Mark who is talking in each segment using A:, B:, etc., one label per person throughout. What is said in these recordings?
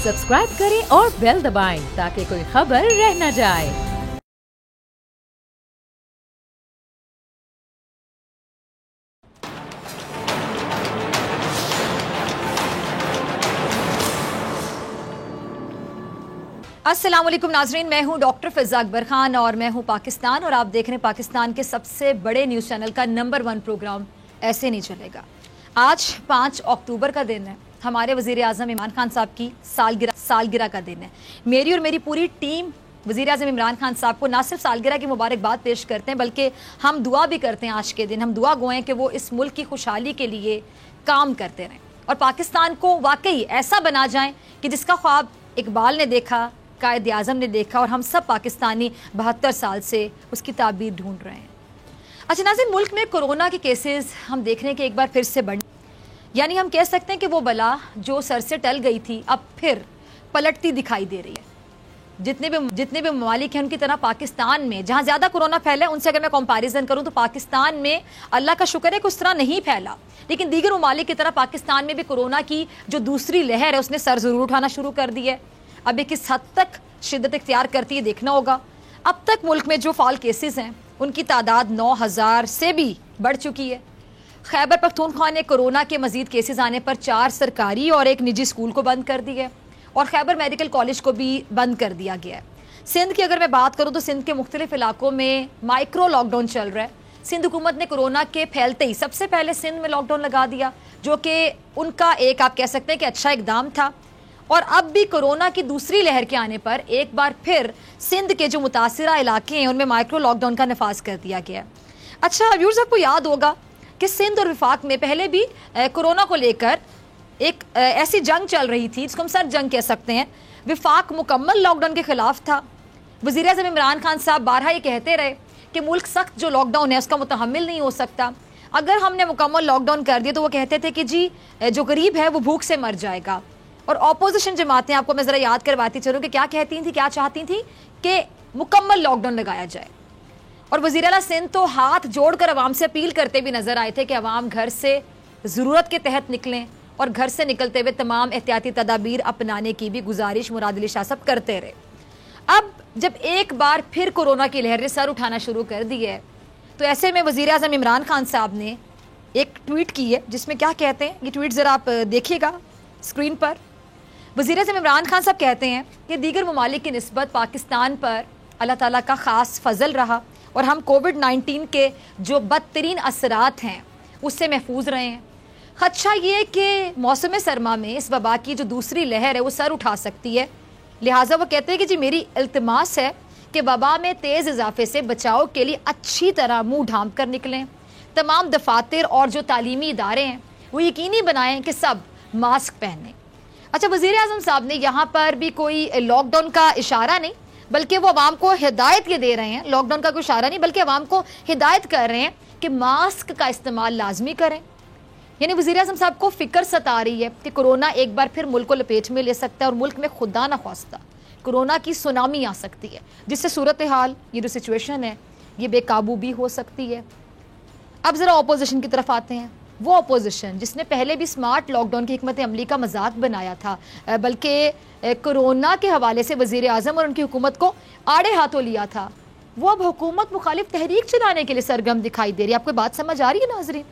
A: Subscribe करें और bell दबाएं ताकि कोई खबर रह न जाए।
B: अस्सलाम वालेकुम नाजरीन, मैं हूं डॉक्टर फिज़ा अकबर खान और मैं हूं पाकिस्तान और आप देख रहे हैं पाकिस्तान के सबसे बड़े न्यूज़ चैनल का नंबर 1 प्रोग्राम ऐसे नहीं चलेगा। आज 5 अक्टूबर का दिन है, हमारे वज़ीर आज़म इमरान खान साहब की सालगिरह का दिन है। मेरी और मेरी पूरी टीम वज़ीर आज़म इमरान खान साहब को ना सिर्फ सालगिरह की मुबारकबाद पेश करते हैं बल्कि हम दुआ भी करते हैं। आज के दिन हम दुआ गोएं कि वो इस मुल्क की खुशहाली के लिए काम करते रहें और पाकिस्तान को वाकई ऐसा बना जाएं कि जिसका ख्वाब इकबाल ने देखा, कायद आज़म ने देखा और हम सब पाकिस्तानी 72 साल से उसकी ताबीर ढूंढ रहे हैं। अच्छा नाज़रीन, मुल्क में कोरोना के केसेस हम देख रहे हैं कि एक बार फिर से बढ़, यानी हम कह सकते हैं कि वो बला जो सर से टल गई थी अब फिर पलटती दिखाई दे रही है। जितने भी ममालिक हैं उनकी तरह पाकिस्तान में जहाँ ज़्यादा कोरोना फैला है उनसे अगर मैं कंपैरिजन करूँ तो पाकिस्तान में अल्लाह का शुक्र है कि उस तरह नहीं फैला, लेकिन दीगर ममालिक की तरह पाकिस्तान में भी कोरोना की जो दूसरी लहर है उसने सर ज़रूर उठाना शुरू कर दिया है। अब ये किस हद तक शिद्दत इख्तियार करती है देखना होगा। अब तक मुल्क में जो फाल केसेस हैं उनकी तादाद 9000 से भी बढ़ चुकी है। खैबर पख्तूनख्वा ने कोरोना के मजीद केसेस आने पर 4 सरकारी और 1 निजी स्कूल को बंद कर दिया है और खैबर मेडिकल कॉलेज को भी बंद कर दिया गया है। सिंध की अगर मैं बात करूँ तो सिंध के मुख्तलिफ इलाकों में माइक्रो लॉकडाउन चल रहा है। सिंध हुकूमत ने कोरोना के फैलते ही सबसे पहले सिंध में लॉकडाउन लगा दिया, जो कि उनका एक आप कह सकते हैं कि अच्छा इकदाम था। और अब भी कोरोना की दूसरी लहर के आने पर एक बार फिर सिंध के जो मुतासिरा इलाके हैं उनमें माइक्रो लॉकडाउन का नफाज कर दिया गया। अच्छा व्यूअर्स, आपको याद होगा कि सिंध और विफाक में पहले भी कोरोना को लेकर एक ऐसी जंग चल रही थी जिसको हम सर्द जंग कह सकते हैं। विफाक मुकम्मल लॉकडाउन के खिलाफ था। वज़ीर आज़म इमरान खान साहब बारहा ये कहते रहे कि मुल्क सख्त जो लॉकडाउन है उसका मुतहम्मिल नहीं हो सकता। अगर हमने मुकम्मल लॉकडाउन कर दिया तो वो कहते थे कि जी जो गरीब है वो भूख से मर जाएगा। और अपोजिशन जमातें, आपको मैं ज़रा याद करवाती चलूँ कि क्या कहती थी, क्या चाहती थी कि मुकम्मल लॉकडाउन लगाया जाए। और वज़ीर आला सिंध तो हाथ जोड़कर अवाम से अपील करते भी नजर आए थे कि अवाम घर से ज़रूरत के तहत निकलें और घर से निकलते हुए तमाम एहतियाती तदाबीर अपनाने की भी गुजारिश मुराद अली शाह साहब करते रहे। अब जब एक बार फिर कोरोना की लहर ने सर उठाना शुरू कर दी है तो ऐसे में वज़ीर आज़म इमरान खान साहब ने एक ट्वीट की है जिसमें क्या कहते हैं, ये ट्वीट ज़रा आप देखिएगा स्क्रीन पर। वज़ीर आज़म इमरान खान साहब कहते हैं कि दीगर ममालिक की निस्बत पाकिस्तान पर अल्लाह ताला का ख़ास फजल रहा और हम कोविड-19 के जो बदतरीन असरात हैं उससे महफूज रहे हैं। खदशा ये कि मौसम सरमा में इस वबा की जो दूसरी लहर है वो सर उठा सकती है, लिहाजा वो कहते हैं कि जी मेरी इल्तिमास है कि वबा में तेज़ इजाफे से बचाव के लिए अच्छी तरह मुँह ढांप कर निकलें। तमाम दफातर और जो तालीमी इदारे हैं वो यकीनी बनाएं कि सब मास्क पहनें। अच्छा, वज़ीर आज़म साहब ने यहाँ पर भी कोई लॉकडाउन का इशारा नहीं बल्कि वो अवाम को हिदायत ये दे रहे हैं, लॉकडाउन का कोई इशारा नहीं बल्कि अवाम को हिदायत कर रहे हैं कि मास्क का इस्तेमाल लाजमी करें। यानी वज़ीर आज़म साहब को फ़िक्र सता रही है कि कोरोना एक बार फिर मुल्क को लपेट में ले सकता है और मुल्क में खुदा ना ख्वास्ता कोरोना की सुनामी आ सकती है, जिससे सूरत हाल ये जो सिचुएशन है ये बेकाबू भी हो सकती है। अब ज़रा अपोजिशन की तरफ आते हैं। वो अपोजिशन जिसने पहले भी स्मार्ट लॉकडाउन की हिकमत अमली का मजाक बनाया था, बल्कि कोरोना के हवाले से वज़ीर आज़म और उनकी हुकूमत को आड़े हाथों लिया था, वो अब हुकूमत मुखालिफ तहरीक चलाने के लिए सरगर्म दिखाई दे रही है। आपको बात समझ आ रही है नाज़रीन?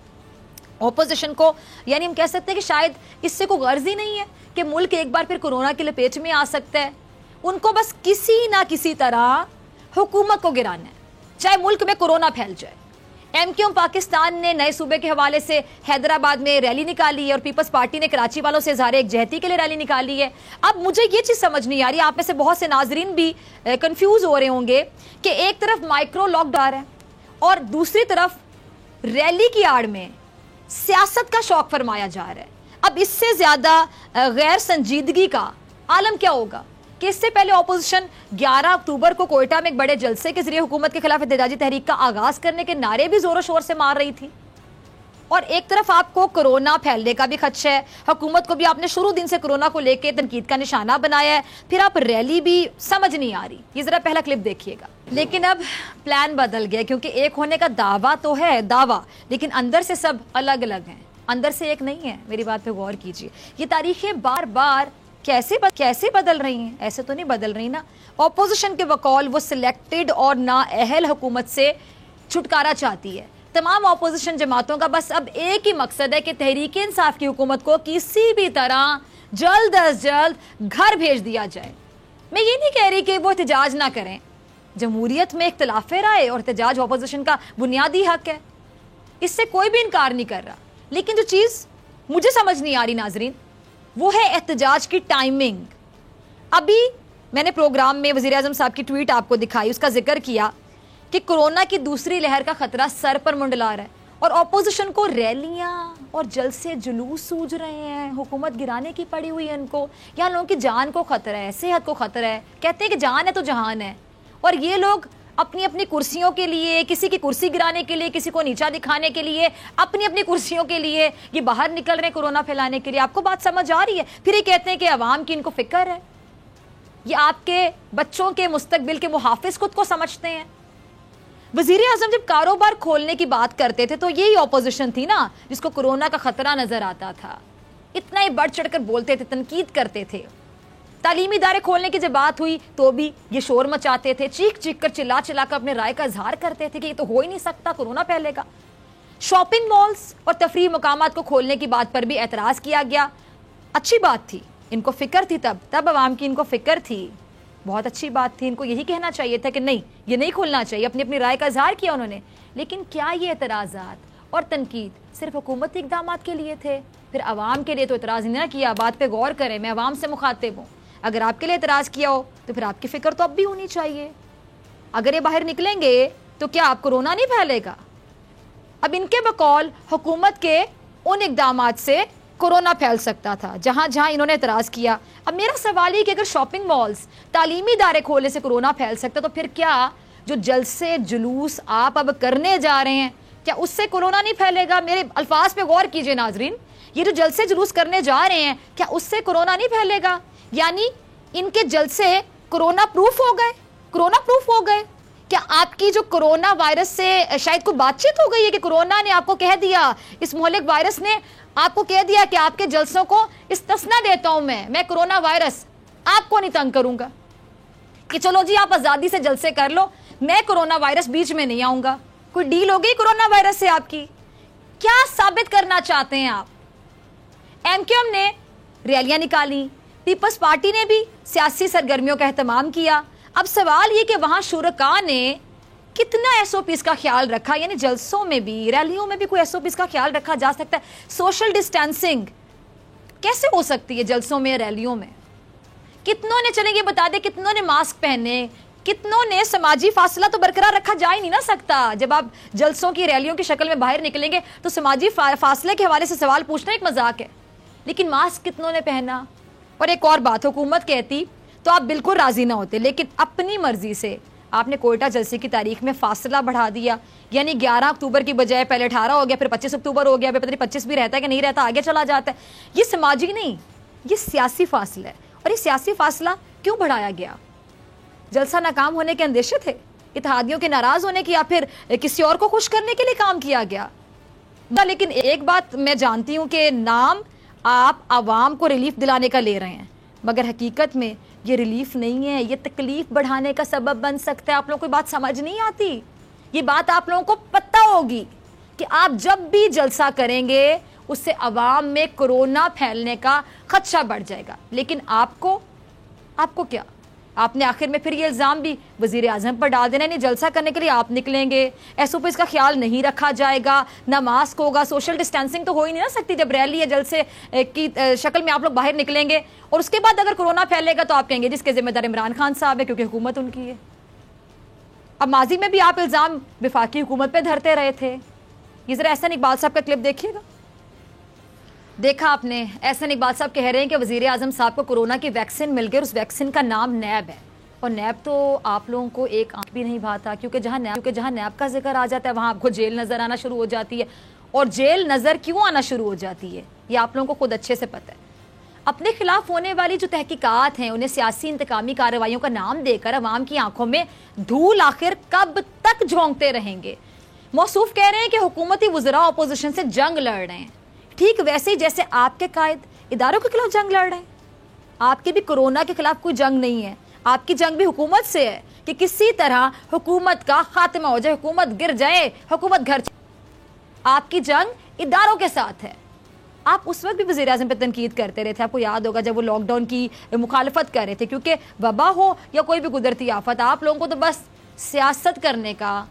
B: अपोजिशन को यानी हम कह सकते हैं कि शायद इससे कोई गर्ज ही नहीं है कि मुल्क एक बार फिर कोरोना की लपेट में आ सकता है। उनको बस किसी ना किसी तरह हुकूमत को गिराना है, चाहे मुल्क में कोरोना फैल जाए। एमक्यूएम पाकिस्तान ने नए सूबे के हवाले से हैदराबाद में रैली निकाली है और पीपल्स पार्टी ने कराची वालों से इज़हार एकजहती के लिए रैली निकाली है। अब मुझे ये चीज़ समझ नहीं आ रही, आप में से बहुत से नाजरीन भी कंफ्यूज हो रहे होंगे कि एक तरफ माइक्रो लॉकडाउन है और दूसरी तरफ रैली की आड़ में सियासत का शौक फरमाया जा रहा है। अब इससे ज़्यादा गैर संजीदगी का आलम क्या होगा कि इससे पहले अपोजिशन 11 अक्टूबर को कोयटा में एक बड़े जलसे के जरिए हुकूमत के खिलाफ एहतजाजी तहरीक का आगाज करने के नारे भी जोरों शोर से मार रही थी और एक तरफ आपको कोरोना फैलने का भी खदशा है। हुकूमत को भी आपने शुरू दिन से कोरोना को लेकर तनकीद का निशाना बनाया है, फिर आप रैली भी समझ नहीं आ रही। ये जरा पहला क्लिप देखिएगा। लेकिन अब प्लान बदल गया क्योंकि एक होने का दावा तो है दावा, लेकिन अंदर से सब अलग अलग हैं, अंदर से एक नहीं है। मेरी बात पे गौर कीजिए। ये तारीखें बार बार کیسے بدل رہی ہیں؟ ایسے تو نہیں بدل رہی نا. اپوزیشن کے وقول وہ سلیکٹڈ اور نااہل حکومت سے چھٹکارا چاہتی ہے. تمام اپوزیشن جماعتوں کا بس اب ایک ہی مقصد ہے کہ تحریک انصاف کی حکومت کو کسی بھی طرح جلد از جلد گھر بھیج دیا جائے. میں یہ نہیں کہہ رہی کہ وہ احتجاج نہ کریں. جمہوریت میں اختلاف رائے اور احتجاج اپوزیشن کا بنیادی حق ہے, اس سے کوئی بھی انکار نہیں کر رہا. لیکن جو چیز مجھے سمجھ نہیں آ رہی ناظرین, وہ ہے احتجاج کی ٹائمنگ. ابھی میں نے پروگرام میں وزیر اعظم صاحب کی ٹویٹ آپ کو دکھائی, اس کا ذکر کیا کہ کورونا کی دوسری لہر کا خطرہ سر پر منڈلا رہا ہے اور اپوزیشن کو ریلیاں اور جلسے جلوس سوج رہے ہیں, حکومت گرانے کی پڑی ہوئی ہے ان کو, یا لوگوں کی جان کو خطرہ ہے, صحت کو خطرہ ہے. کہتے ہیں کہ جان ہے تو جہان ہے, اور یہ لوگ اپنی اپنی کرسیوں کے لیے, کسی کی کرسی گرانے کے لیے, کسی کو نیچا دکھانے کے لیے, اپنی اپنی کرسیوں کے لیے یہ باہر نکل رہے ہیں کورونا پھیلانے کے لیے. آپ کو بات سمجھ آ رہی ہے؟ پھر یہ کہتے ہیں کہ عوام کی ان کو فکر ہے. یہ آپ کے بچوں کے مستقبل کے محافظ خود کو سمجھتے ہیں. وزیر اعظم جب کاروبار کھولنے کی بات کرتے تھے تو یہی اپوزیشن تھی نا جس کو کورونا کا خطرہ نظر آتا تھا. اتنا ہی بڑھ چڑھ کر بولتے تھے, تنقید کرتے تھے. تعلیمی ادارے کھولنے کی جب بات ہوئی تو بھی یہ شور مچاتے تھے, چیخ چیخ کر چلا کر اپنے رائے کا اظہار کرتے تھے کہ یہ تو ہو ہی نہیں سکتا, کورونا پھیلے گا. شاپنگ مالز اور تفریح مقامات کو کھولنے کی بات پر بھی اعتراض کیا گیا. اچھی بات تھی, ان کو فکر تھی, تب عوام کی ان کو فکر تھی, بہت اچھی بات تھی. ان کو یہی کہنا چاہیے تھا کہ نہیں, یہ نہیں کھولنا چاہیے. اپنی رائے کا اظہار کیا انہوں نے. لیکن کیا یہ اعتراضات اور تنقید صرف حکومتی اقدامات کے لیے تھے؟ پھر عوام کے لیے تو اعتراض نہیں نہ کیا. بات پہ غور کریں, میں عوام سے مخاطب ہوں. اگر آپ کے لیے اعتراض کیا ہو تو پھر آپ کی فکر تو اب بھی ہونی چاہیے. اگر یہ باہر نکلیں گے تو کیا آپ کورونا نہیں پھیلے گا؟ اب ان کے بقول حکومت کے ان اقدامات سے کورونا پھیل سکتا تھا جہاں انہوں نے اعتراض کیا. اب میرا سوال یہ کہ اگر شاپنگ مالز, تعلیمی ادارے کھولنے سے کورونا پھیل سکتا تو پھر کیا جو جلسے جلوس آپ اب کرنے جا رہے ہیں, کیا اس سے کورونا نہیں پھیلے گا؟ میرے الفاظ پہ غور کیجئے ناظرین. یہ جو جلسے جلوس کرنے جا رہے ہیں, کیا اس سے کورونا نہیں پھیلے گا؟ یعنی ان کے جلسے کورونا پروف ہو گئے. کیا آپ کی جو کورونا وائرس سے شاید کوئی بات چیت ہو گئی ہے کہ کورونا نے آپ کو کہہ دیا, اس مہلک وائرس نے آپ کو کہہ دیا کہ آپ کے جلسوں کو استثنا دیتا ہوں میں کورونا وائرس آپ کو نہیں تنگ کروں گا, کہ چلو جی آپ آزادی سے جلسے کر لو, میں کورونا وائرس بیچ میں نہیں آؤں گا. کوئی ڈیل ہو گئی کورونا وائرس سے آپ کی؟ کیا ثابت کرنا چاہتے ہیں آپ؟ ایم کیو ایم نے ریلیاں نکالی, پیپلز پارٹی نے بھی سیاسی سرگرمیوں کا اہتمام کیا. اب سوال یہ کہ وہاں شرکاء نے کتنا ایس او پیز کا خیال رکھا, یعنی جلسوں میں بھی ریلیوں میں بھی کوئی ایس او پیز کا خیال رکھا جا سکتا ہے؟ سوشل ڈسٹینسنگ کیسے ہو سکتی ہے جلسوں میں, ریلیوں میں؟ کتنوں نے, چلیں یہ بتا دیں, کتنوں نے ماسک پہنے, کتنوں نے سماجی فاصلہ تو برقرار رکھا جا ہی نہیں نہ سکتا. جب آپ جلسوں کی ریلیوں کی شکل میں باہر نکلیں گے تو سماجی فاصلے کے حوالے سے سوال پوچھنا ایک مذاق ہے, لیکن ماسک کتنوں نے پہنا؟ اور ایک اور بات, حکومت کہتی تو آپ بالکل راضی نہ ہوتے, لیکن اپنی مرضی سے آپ نے کوئٹہ جلسے کی تاریخ میں فاصلہ بڑھا دیا. یعنی 11 اکتوبر کی بجائے پہلے 18 ہو گیا, پھر 25 اکتوبر ہو گیا, پھر پتہ نہیں 25 بھی رہتا ہے کہ نہیں رہتا, آگے چلا جاتا ہے. یہ سماجی نہیں, یہ سیاسی فاصلہ ہے. اور یہ سیاسی فاصلہ کیوں بڑھایا گیا؟ جلسہ ناکام ہونے کے اندیشے تھے, اتحادیوں کے ناراض ہونے کی, یا پھر کسی اور کو خوش کرنے کے لیے کام کیا گیا؟ لیکن ایک بات میں جانتی ہوں کہ نام آپ عوام کو ریلیف دلانے کا لے رہے ہیں, مگر حقیقت میں یہ ریلیف نہیں ہے, یہ تکلیف بڑھانے کا سبب بن سکتا ہے. آپ لوگوں کو بات سمجھ نہیں آتی. یہ بات آپ لوگوں کو پتہ ہوگی کہ آپ جب بھی جلسہ کریں گے اس سے عوام میں کورونا پھیلنے کا خدشہ بڑھ جائے گا. لیکن آپ کو کیا, آپ نے آخر میں پھر یہ الزام بھی وزیر اعظم پر ڈال دینا, نہیں جلسہ کرنے کے لیے آپ نکلیں گے, ایس او پی اس کا خیال نہیں رکھا جائے گا, نہ ماسک ہوگا, سوشل ڈسٹینسنگ تو ہو ہی نہیں نہ سکتی جب ریلی یا جلسے کی شکل میں آپ لوگ باہر نکلیں گے. اور اس کے بعد اگر کورونا پھیلے گا تو آپ کہیں گے جس کے ذمہ دار عمران خان صاحب ہے, کیونکہ حکومت ان کی ہے. اب ماضی میں بھی آپ الزام وفاقی حکومت پہ دھرتے رہے تھے. یہ ذرا احسن اقبال صاحب کا کلپ دیکھیے گا. دیکھا آپ نے, احسن اقبال صاحب کہہ رہے ہیں کہ وزیر اعظم صاحب کو کورونا کی ویکسین مل گئی, اور اس ویکسین کا نام نیب ہے. اور نیب تو آپ لوگوں کو ایک آنکھ بھی نہیں بھاتا, کیونکہ جہاں نیب کا ذکر آ جاتا ہے وہاں آپ کو جیل نظر آنا شروع ہو جاتی ہے. اور جیل نظر کیوں آنا شروع ہو جاتی ہے یہ آپ لوگوں کو خود اچھے سے پتہ ہے. اپنے خلاف ہونے والی جو تحقیقات ہیں انہیں سیاسی انتقامی کارروائیوں کا نام دے کر عوام کی آنکھوں میں دھول آخر کب تک جھونکتے رہیں گے؟ موصوف کہہ رہے ہیں کہ حکومتی وزراء اپوزیشن سے جنگ لڑ رہے ہیں, ٹھیک ویسے ہی جیسے آپ کے قائد اداروں کے خلاف جنگ لڑ رہے ہیں. آپ کی بھی کورونا کے خلاف کوئی جنگ نہیں ہے, آپ کی جنگ بھی حکومت سے ہے کہ کسی طرح حکومت کا خاتمہ ہو جائے, حکومت گر جائے, حکومت گھر جائے. آپ کی جنگ اداروں کے ساتھ ہے. آپ اس وقت بھی وزیر اعظم پہ تنقید کرتے رہے تھے, آپ کو یاد ہوگا جب وہ لاک ڈاؤن کی مخالفت کر رہے تھے, کیونکہ وبا ہو یا کوئی بھی قدرتی آفت, آپ لوگوں کو تو بس سیاست کرنے کا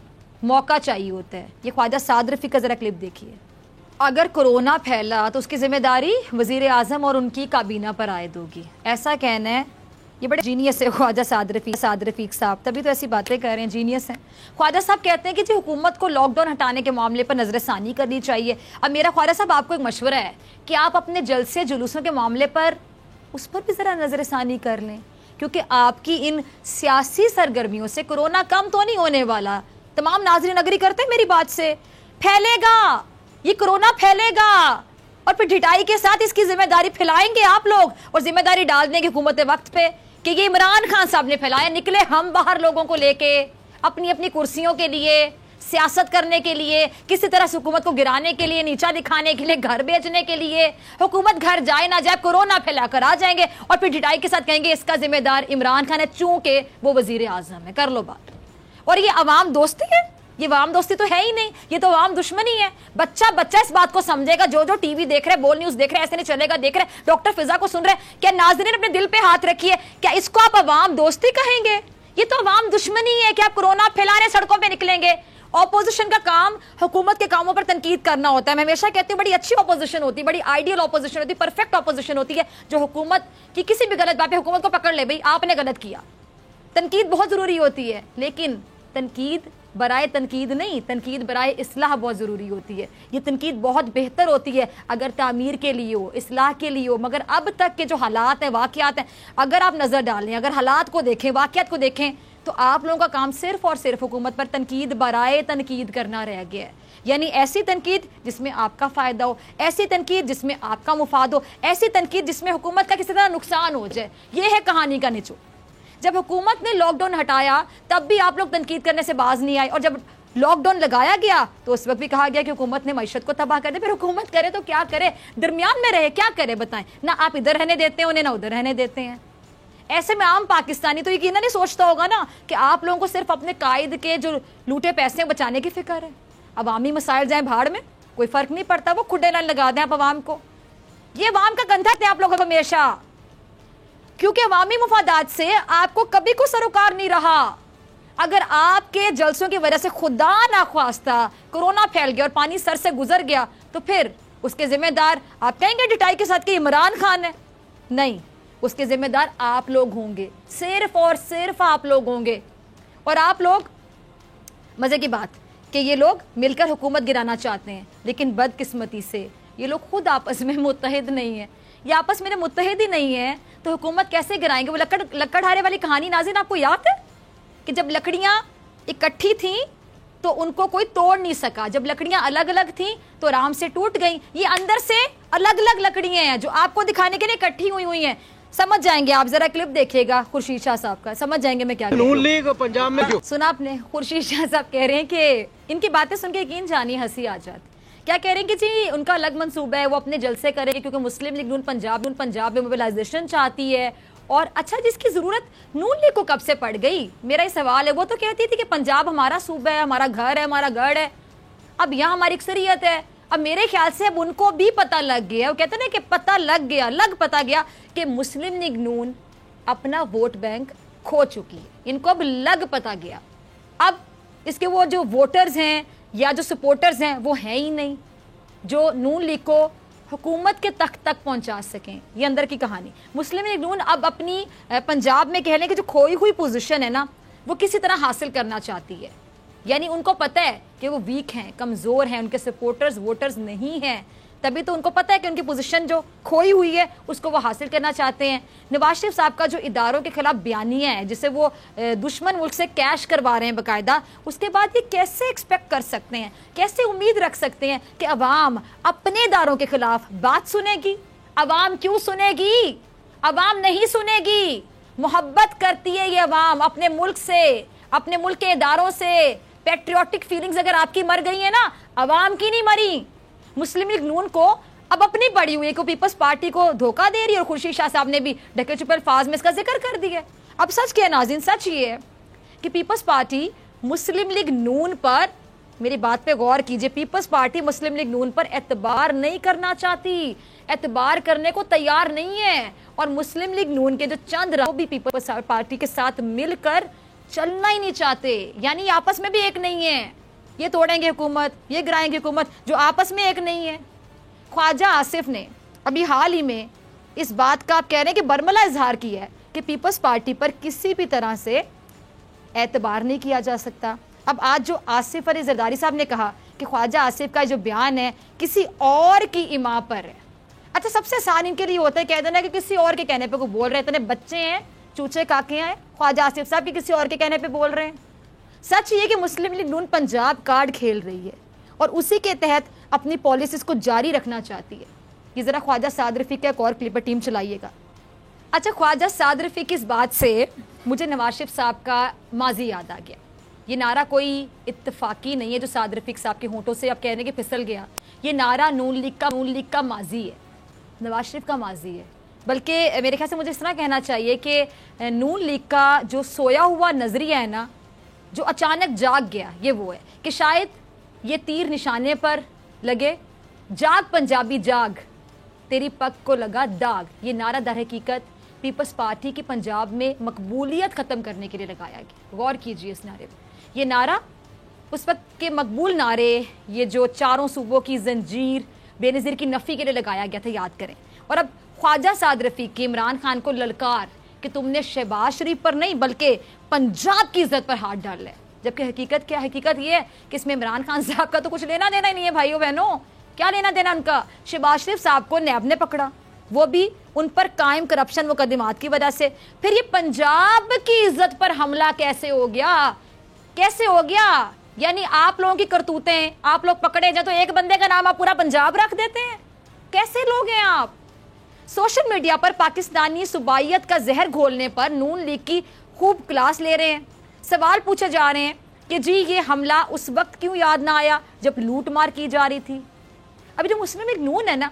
B: موقع چاہیے ہوتا ہے. یہ خواجہ سعد رفیع کا ذرا کلپ دیکھیے. اگر کورونا پھیلا تو اس کی ذمہ داری وزیر اعظم اور ان کی کابینہ پر عائد ہوگی, ایسا کہنا ہے. یہ بڑے جینیس ہے خواجہ سعد رفیق صاحب, تبھی تو ایسی باتیں کر رہے ہیں, جینیس ہیں. خواجہ صاحب کہتے ہیں کہ جی حکومت کو لاک ڈاؤن ہٹانے کے معاملے پر نظر ثانی کرنی چاہیے. اب میرا خواجہ صاحب آپ کو ایک مشورہ ہے کہ آپ اپنے جلسے جلوسوں کے معاملے پر اس پر بھی ذرا نظر ثانی کر لیں, کیونکہ آپ کی ان سیاسی سرگرمیوں سے کورونا کم تو نہیں ہونے والا. تمام ناظرین اگری کرتے ہیں میری بات سے, پھیلے گا, یہ کورونا پھیلے گا, اور پھر ڈھٹائی کے ساتھ اس کی ذمہ داری پھیلائیں گے آپ لوگ, اور ذمہ داری ڈال دیں گے حکومت وقت پہ کہ یہ عمران خان صاحب نے پھیلایا. نکلے ہم باہر لوگوں کو لے کے اپنی اپنی کرسیوں کے لیے, سیاست کرنے کے لیے, کسی طرح سے حکومت کو گرانے کے لیے, نیچا دکھانے کے لیے, گھر بیچنے کے لیے. حکومت گھر جائے نہ جائے کورونا پھیلا کر آ جائیں گے, اور پھر ڈھٹائی کے ساتھ کہیں گے اس کا ذمہ دار عمران خان ہے چونکہ وہ وزیر اعظم ہے. کر لو بات. اور یہ عوام دوستی ہے, یہ عوام دوستی تو ہے ہی نہیں, یہ تو عوام دشمنی ہے. بچہ اس بات کو سمجھے گا, جو ٹی وی دیکھ رہے, بول نیوز دیکھ رہے, ایسے نہیں چلے گا, دیکھ رہے ڈاکٹر فضا کو سن رہے. کیا ناظرین اپنے دل پہ ہاتھ رکھیے, کیا اس کو آپ عوام دوستی کہیں گے؟ یہ تو عوام دشمنی ہے کہ آپ کورونا پھیلانے سڑکوں پہ نکلیں گے. اپوزیشن کا کام حکومت کے کاموں پر تنقید کرنا ہوتا ہے. میں ہمیشہ کہتی ہوں بڑی اچھی اپوزیشن ہوتی ہے, بڑی آئیڈیل اپوزیشن ہوتی ہے, پرفیکٹ اپوزیشن ہوتی ہے, جو حکومت کی کسی بھی غلط بات پہ حکومت کو پکڑ لے, بھئی آپ نے غلط کیا. تنقید بہت ضروری ہوتی ہے, لیکن تنقید برائے تنقید نہیں, تنقید برائے اصلاح بہت ضروری ہوتی ہے. یہ تنقید بہت بہتر ہوتی ہے اگر تعمیر کے لیے ہو, اصلاح کے لیے ہو. مگر اب تک کے جو حالات ہیں, واقعات ہیں, اگر آپ نظر ڈالیں, اگر حالات کو دیکھیں, واقعات کو دیکھیں, تو آپ لوگوں کا کام صرف اور صرف حکومت پر تنقید برائے تنقید کرنا رہ گیا ہے. یعنی ایسی تنقید جس میں آپ کا فائدہ ہو, ایسی تنقید جس میں آپ کا مفاد ہو, ایسی تنقید جس میں حکومت کا کسی طرح نقصان ہو جائے. یہ ہے کہانی کا نچوڑ. جب حکومت نے لاک ڈاؤن ہٹایا تب بھی آپ لوگ تنقید کرنے سے باز نہیں آئے, اور جب لاک ڈاؤن لگایا گیا تو اس وقت بھی کہا گیا کہ حکومت نے معیشت کو تباہ کر دیا. پھر حکومت کرے تو کیا کرے, درمیان میں رہے, کیا کرے بتائیں. نہ آپ ادھر رہنے دیتے ہیں انہیں, نہ ادھر رہنے دیتے ہیں. ایسے میں عام پاکستانی تو یقیناً نہیں سوچتا ہوگا نا کہ آپ لوگوں کو صرف اپنے قائد کے جو لوٹے پیسے بچانے کی فکر ہے. عوامی مسائل جائیں بھاڑ میں, کوئی فرق نہیں پڑتا, وہ کھڈے لائن لگا دیں آپ عوام کو. یہ عوام کا کندھا ہے آپ لوگوں کو ہمیشہ, کیونکہ عوامی مفادات سے آپ کو کبھی کوئی سروکار نہیں رہا. اگر آپ کے جلسوں کی وجہ سے خدا نخواستہ کورونا پھیل گیا اور پانی سر سے گزر گیا تو پھر اس کے ذمہ دار آپ کہیں گے ڈٹائی کے ساتھ کہ عمران خان ہے؟ نہیں, اس کے ذمہ دار آپ لوگ ہوں گے, صرف اور صرف آپ لوگ ہوں گے. اور آپ لوگ, مزے کی بات کہ یہ لوگ مل کر حکومت گرانا چاہتے ہیں, لیکن بدقسمتی سے یہ لوگ خود آپس میں متحد نہیں ہیں. یہ آپس میں متحد ہی نہیں ہے تو حکومت کیسے گرائیں گے؟ وہ لکڑ ہارے والی کہانی ناظرین آپ کو یاد ہے کہ جب لکڑیاں اکٹھی تھیں تو ان کو کوئی توڑ نہیں سکا, جب لکڑیاں الگ الگ تھیں تو آرام سے ٹوٹ گئیں. یہ اندر سے الگ الگ لکڑیاں ہیں جو آپ کو دکھانے کے لیے اکٹھی ہوئی ہیں. سمجھ جائیں گے آپ, ذرا کلپ دیکھیے گا خورشید شاہ صاحب کا, سمجھ جائیں گے میں کیا
C: نون لیگ پنجاب میں
B: سنا آپ نے. خورشید شاہ صاحب کہہ رہے ہیں کہ ان کی باتیں سن کے یقین جانی ہنسی آ جاتی. کیا کہہ رہے ہیں کہ جی ان کا الگ منصوبہ ہے, وہ اپنے جلسے کرے کیونکہ مسلم لیگ نون پنجاب میں موبلائزیشن چاہتی ہے. اور اچھا جس کی ضرورت نون لیگ کو کب سے پڑ گئی, میرا یہ سوال ہے. وہ تو کہتی تھی کہ پنجاب ہمارا صوبہ ہے, ہمارا گھر ہے, ہمارا گڑھ ہے, اب یہاں ہماری اکثریت ہے. اب میرے خیال سے اب ان کو بھی پتہ لگ گیا, وہ کہتے ہیں کہ پتہ لگ گیا کہ مسلم لیگ نون اپنا ووٹ بینک کھو چکی ہے. ان کو اب لگ پتہ گیا. اب اس کے وہ جو ووٹرز ہیں یا جو سپورٹرز ہیں وہ ہیں ہی نہیں جو نون لیگ کو حکومت کے تخت تک پہنچا سکیں. یہ اندر کی کہانی. مسلم لیگ نون اب اپنی پنجاب میں کہہ لیں کہ جو کھوئی ہوئی پوزیشن ہے نا وہ کسی طرح حاصل کرنا چاہتی ہے. یعنی ان کو پتہ ہے کہ وہ ویک ہیں, کمزور ہیں, ان کے سپورٹرز ووٹرز نہیں ہیں, تبھی تو ان کو پتہ ہے کہ ان کی پوزیشن جو کھوئی ہوئی ہے اس کو وہ حاصل کرنا چاہتے ہیں. نواز شریف صاحب کا جو اداروں کے خلاف بیانیہ ہے جسے وہ دشمن ملک سے کیش کروا رہے ہیں باقاعدہ, اس کے بعد یہ کیسے ایکسپیکٹ کر سکتے ہیں, کیسے امید رکھ سکتے ہیں کہ عوام اپنے اداروں کے خلاف بات سنے گی؟ عوام کیوں سنے گی؟ عوام نہیں سنے گی. محبت کرتی ہے یہ عوام اپنے ملک سے, اپنے ملک کے اداروں سے. پیٹریوٹک فیلنگز اگر آپ کی مر گئی ہیں نا, عوام کی نہیں مری. مسلم لیگ نون کو اب اپنی پڑی ہوئی کو پیپلز پارٹی کو دھوکہ دے رہی ہے, اور خورشید شاہ صاحب نے بھی ڈھکے چھپے الفاظ میں اس کا ذکر کر دیا. اب سچ کیا ناظرین, سچ یہ ہے کہ پیپلز پارٹی مسلم لیگ نون پر, میری بات پہ غور کیجئے, پیپلز پارٹی مسلم لیگ نون پر اعتبار نہیں کرنا چاہتی, اعتبار کرنے کو تیار نہیں ہے, اور مسلم لیگ نون کے جو چند وہ بھی پیپلز پارٹی کے ساتھ مل کر چلنا ہی نہیں چاہتے, یعنی آپس میں بھی ایک نہیں ہے. یہ توڑیں گے حکومت, یہ گرائیں گے حکومت, جو آپس میں ایک نہیں ہے. خواجہ آصف نے ابھی حال ہی میں اس بات کا آپ کہہ رہے ہیں کہ برملا اظہار کیا ہے کہ پیپلز پارٹی پر کسی بھی طرح سے اعتبار نہیں کیا جا سکتا. اب آج جو آصف علی زرداری صاحب نے کہا کہ خواجہ آصف کا جو بیان ہے کسی اور کی ایما پر ہے. اچھا, سب سے آسان ان کے لیے ہوتا ہے کہہ دینا کہ کسی اور کے کہنے پہ کوئی بول رہے ہیں, اتنے بچے ہیں, چوچے کاکے ہیں خواجہ آصف صاحب کی کسی اور کے کہنے پہ بول رہے ہیں. سچ یہ کہ مسلم لیگ نون پنجاب کارڈ کھیل رہی ہے اور اسی کے تحت اپنی پالیسیز کو جاری رکھنا چاہتی ہے. یہ ذرا خواجہ سعد رفیق کا ایک اور کلپ پر ٹیم چلائیے گا. اچھا, خواجہ سعد رفیق کی اس بات سے مجھے نواز شریف صاحب کا ماضی یاد آ گیا. یہ نعرہ کوئی اتفاقی نہیں ہے جو سعد رفیق صاحب کے ہونٹوں سے اب کہنے کے پھسل گیا. یہ نعرہ نون لیگ کا ماضی ہے, نواز شریف کا ماضی ہے. بلکہ میرے خیال سے مجھے اس طرح کہنا چاہیے کہ نون لیگ کا جو سویا ہوا نظریہ ہے نا, جو اچانک جاگ گیا, یہ وہ ہے کہ شاید یہ تیر نشانے پر لگے, جاگ پنجابی جاگ, تیری پگ کو لگا داغ. یہ نعرہ در حقیقت پیپلز پارٹی کی پنجاب میں مقبولیت ختم کرنے کے لیے لگایا گیا. غور کیجئے اس نعرے پہ. یہ نعرہ اس وقت کے مقبول نعرے, یہ جو چاروں صوبوں کی زنجیر بے نظیر کی نفی کے لیے لگایا گیا تھا, یاد کریں. اور اب خواجہ سعد رفیق کی عمران خان کو للکار کہ تم نے شہباز شریف پر نہیں بلکہ پنجاب کی عزت پر ہاتھ ڈال ہے, جبکہ حقیقت کیا, حقیقت یہ ہے کہ اس میں عمران خان صاحب کا تو کچھ لینا دینا ہی نہیں ہے بھائیو بہنوں. کیا لینا دینا ان کا؟ شہباز شریف صاحب کو نیب نے پکڑا, وہ بھی ان پر قائم کرپشن مقدمات کی وجہ سے. پھر یہ پنجاب کی عزت پر حملہ کیسے ہو گیا, کیسے ہو گیا؟ یعنی آپ لوگوں کی کرتوتیں, آپ لوگ پکڑے جائیں تو ایک بندے کا نام آپ پورا پنجاب رکھ دیتے ہیں. کیسے لوگ ہیں آپ؟ سوشل میڈیا پر پاکستانی صوبائیت کا زہر گھولنے پر نون لیگ کی خوب کلاس لے رہے ہیں. سوال پوچھے جا رہے ہیں کہ جی یہ حملہ اس وقت کیوں یاد نہ آیا جب لوٹ مار کی جا رہی تھی. ابھی جو مسلم لیگ نون ہے نا,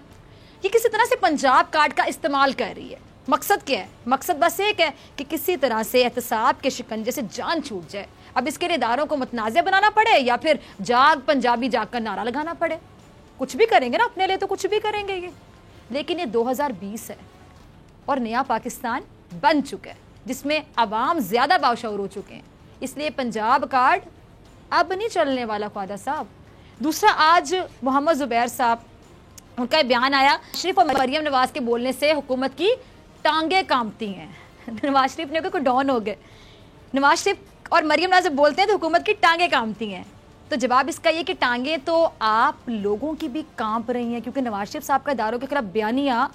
B: یہ کسی طرح سے پنجاب کارڈ کا استعمال کر رہی ہے. مقصد کیا ہے؟ مقصد بس ایک ہے کہ کسی طرح سے احتساب کے شکنجے سے جان چھوٹ جائے. اب اس کے لیے اداروں کو متنازع بنانا پڑے یا پھر جاگ پنجابی جاگ کا نعرہ لگانا پڑے. کچھ بھی کریں گے نا اپنے لیے, تو کچھ بھی کریں گے یہ. لیکن یہ 2020 ہے اور نیا پاکستان بن چکا ہے جس میں عوام زیادہ باشعور ہو چکے ہیں. اس لیے پنجاب کارڈ اب نہیں چلنے والا خواجہ صاحب. دوسرا, آج محمد زبیر صاحب, ان کا بیان آیا شریف اور مریم نواز کے بولنے سے حکومت کی ٹانگیں کانپتی ہیں. نواز شریف نے کوئی ڈاؤن ہو گئے. نواز شریف اور مریم نواز بولتے ہیں تو حکومت کی ٹانگیں کانپتی ہیں. تو جواب اس کا یہ کہ ٹانگیں تو آپ لوگوں کی بھی کانپ رہی ہیں, کیونکہ نواز شریف صاحب کا اداروں کے خلاف بیانیہ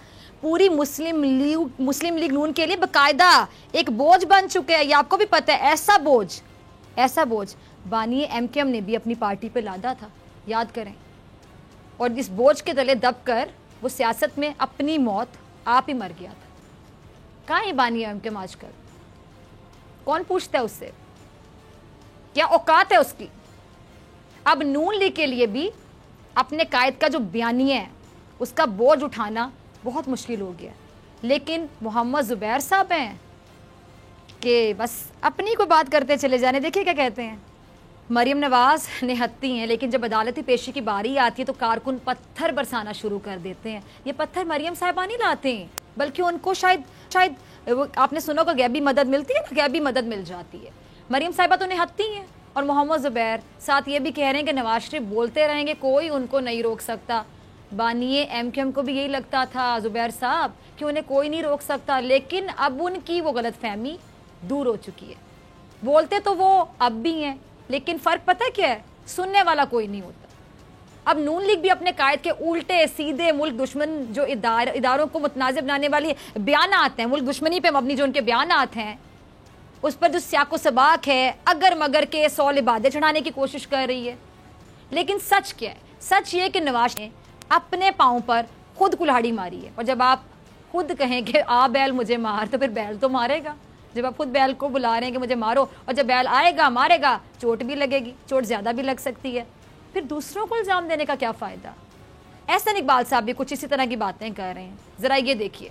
B: پوری مسلم لیگ نون کے لیے باقاعدہ ایک بوجھ بن چکے ہیں. یہ آپ کو بھی پتہ ہے. ایسا بوجھ بانی ایم کے ایم نے بھی اپنی پارٹی پہ لادا تھا, یاد کریں. اور اس بوجھ کے تلے دب کر وہ سیاست میں اپنی موت آپ ہی مر گیا تھا. کہاں ہے بانی ایم کے ایم آج کل؟ کون پوچھتا ہے اس سے؟ کیا اوقات ہے اس کی؟ اب نون لیگ کے لیے بھی اپنے قائد کا جو بیانیہ ہے اس کا بوجھ اٹھانا بہت مشکل ہو گیا. لیکن محمد زبیر صاحب ہیں کہ بس اپنی کو بات کرتے چلے جانے. دیکھیے کیا کہتے ہیں. مریم نواز نہتی ہیں لیکن جب عدالتی پیشی کی باری آتی ہے تو کارکن پتھر برسانا شروع کر دیتے ہیں. یہ پتھر مریم صاحبہ نہیں لاتے ہیں, بلکہ ان کو شاید آپ نے سنا ہوگا غیبی مدد ملتی ہے نا, غیبی مدد مل جاتی ہے. مریم صاحبہ تو نہتی ہیں. اور محمد زبیر ساتھ یہ بھی کہہ رہے ہیں کہ نواز شریف بولتے رہیں گے, کوئی ان کو نہیں روک سکتا. بانی ایم کے ایم کو بھی یہی لگتا تھا زبیر صاحب کہ انہیں کوئی نہیں روک سکتا, لیکن اب ان کی وہ غلط فہمی دور ہو چکی ہے. بولتے تو وہ اب بھی ہیں, لیکن فرق پتہ کیا ہے؟ سننے والا کوئی نہیں ہوتا. اب نون لیگ بھی اپنے قائد کے الٹے سیدھے ملک دشمن جو اداروں کو متنازع بنانے والی بیانات ہیں, ملک دشمنی پہ مبنی جو ان کے بیانات ہیں, اس پر جو سیاق و سباق ہے, اگر مگر کے 100 لبادے چڑھانے کی کوشش کر رہی ہے. لیکن سچ کیا ہے؟ سچ یہ کہ نواز نے اپنے پاؤں پر خود کلہاڑی ماری ہے. اور جب آپ خود کہیں کہ آ بیل مجھے مار, تو پھر بیل تو مارے گا. جب آپ خود بیل کو بلا رہے ہیں کہ مجھے مارو, اور جب بیل آئے گا مارے گا, چوٹ بھی لگے گی, چوٹ زیادہ بھی لگ سکتی ہے. پھر دوسروں کو الزام دینے کا کیا فائدہ؟ احسن اقبال صاحب بھی کچھ اسی طرح کی باتیں کر رہے ہیں, ذرا یہ دیکھیے.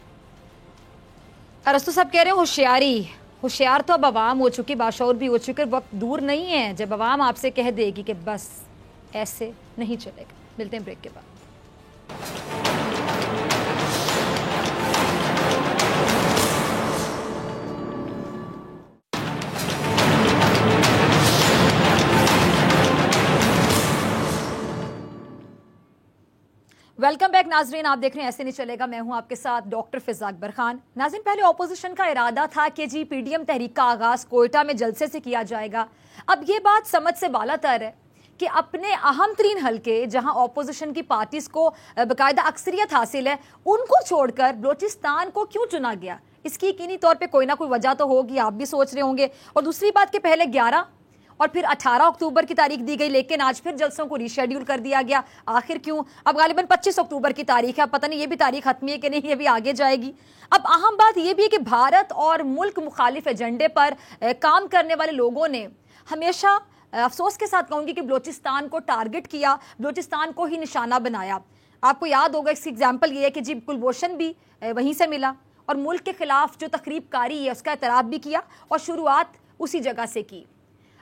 B: ارسطو صاحب کہہ رہے ہیں ہوشیار تو اب عوام ہو چکی, باشعور بھی ہو چکے, وقت دور نہیں ہے جب عوام آپ سے کہہ دے گی کہ بس ایسے نہیں چلے گا. ملتے ہیں بریک کے بعد. ویلکم بیک ناظرین, آپ دیکھ رہے ہیں ایسے نہیں چلے گا, میں ہوں آپ کے ساتھ ڈاکٹر فضا اکبر خان. ناظرین, پہلے اپوزیشن کا ارادہ تھا کہ جی پی ڈی ایم تحریک کا آغاز کوئٹہ میں جلسے سے کیا جائے گا. اب یہ بات سمجھ سے بالا تر ہے کہ اپنے اہم ترین حلقے جہاں اپوزیشن کی پارٹیز کو باقاعدہ اکثریت حاصل ہے, ان کو چھوڑ کر بلوچستان کو کیوں چنا گیا؟ اس کی یقینی طور پہ کوئی نہ کوئی وجہ تو ہوگی, آپ بھی سوچ رہے ہوں گے. اور دوسری بات کہ پہلے 11 اور پھر 18 اکتوبر کی تاریخ دی گئی, لیکن آج پھر جلسوں کو ری شیڈیول کر دیا گیا. آخر کیوں؟ اب غالباً 25 اکتوبر کی تاریخ ہے, اب پتہ نہیں یہ بھی تاریخ ختمی ہے کہ نہیں, یہ بھی آگے جائے گی. اب اہم بات یہ بھی ہے کہ بھارت اور ملک مخالف ایجنڈے پر کام کرنے والے لوگوں نے ہمیشہ افسوس کے ساتھ کہوں گی کہ بلوچستان کو ٹارگٹ کیا, بلوچستان کو ہی نشانہ بنایا. آپ کو یاد ہوگا اس کی ایگزامپل یہ ہے کہ جی کلبھوشن بھی وہیں سے ملا اور ملک کے خلاف جو تخریب کاری ہے اس کا اعتراف بھی کیا اور شروعات اسی جگہ سے کی.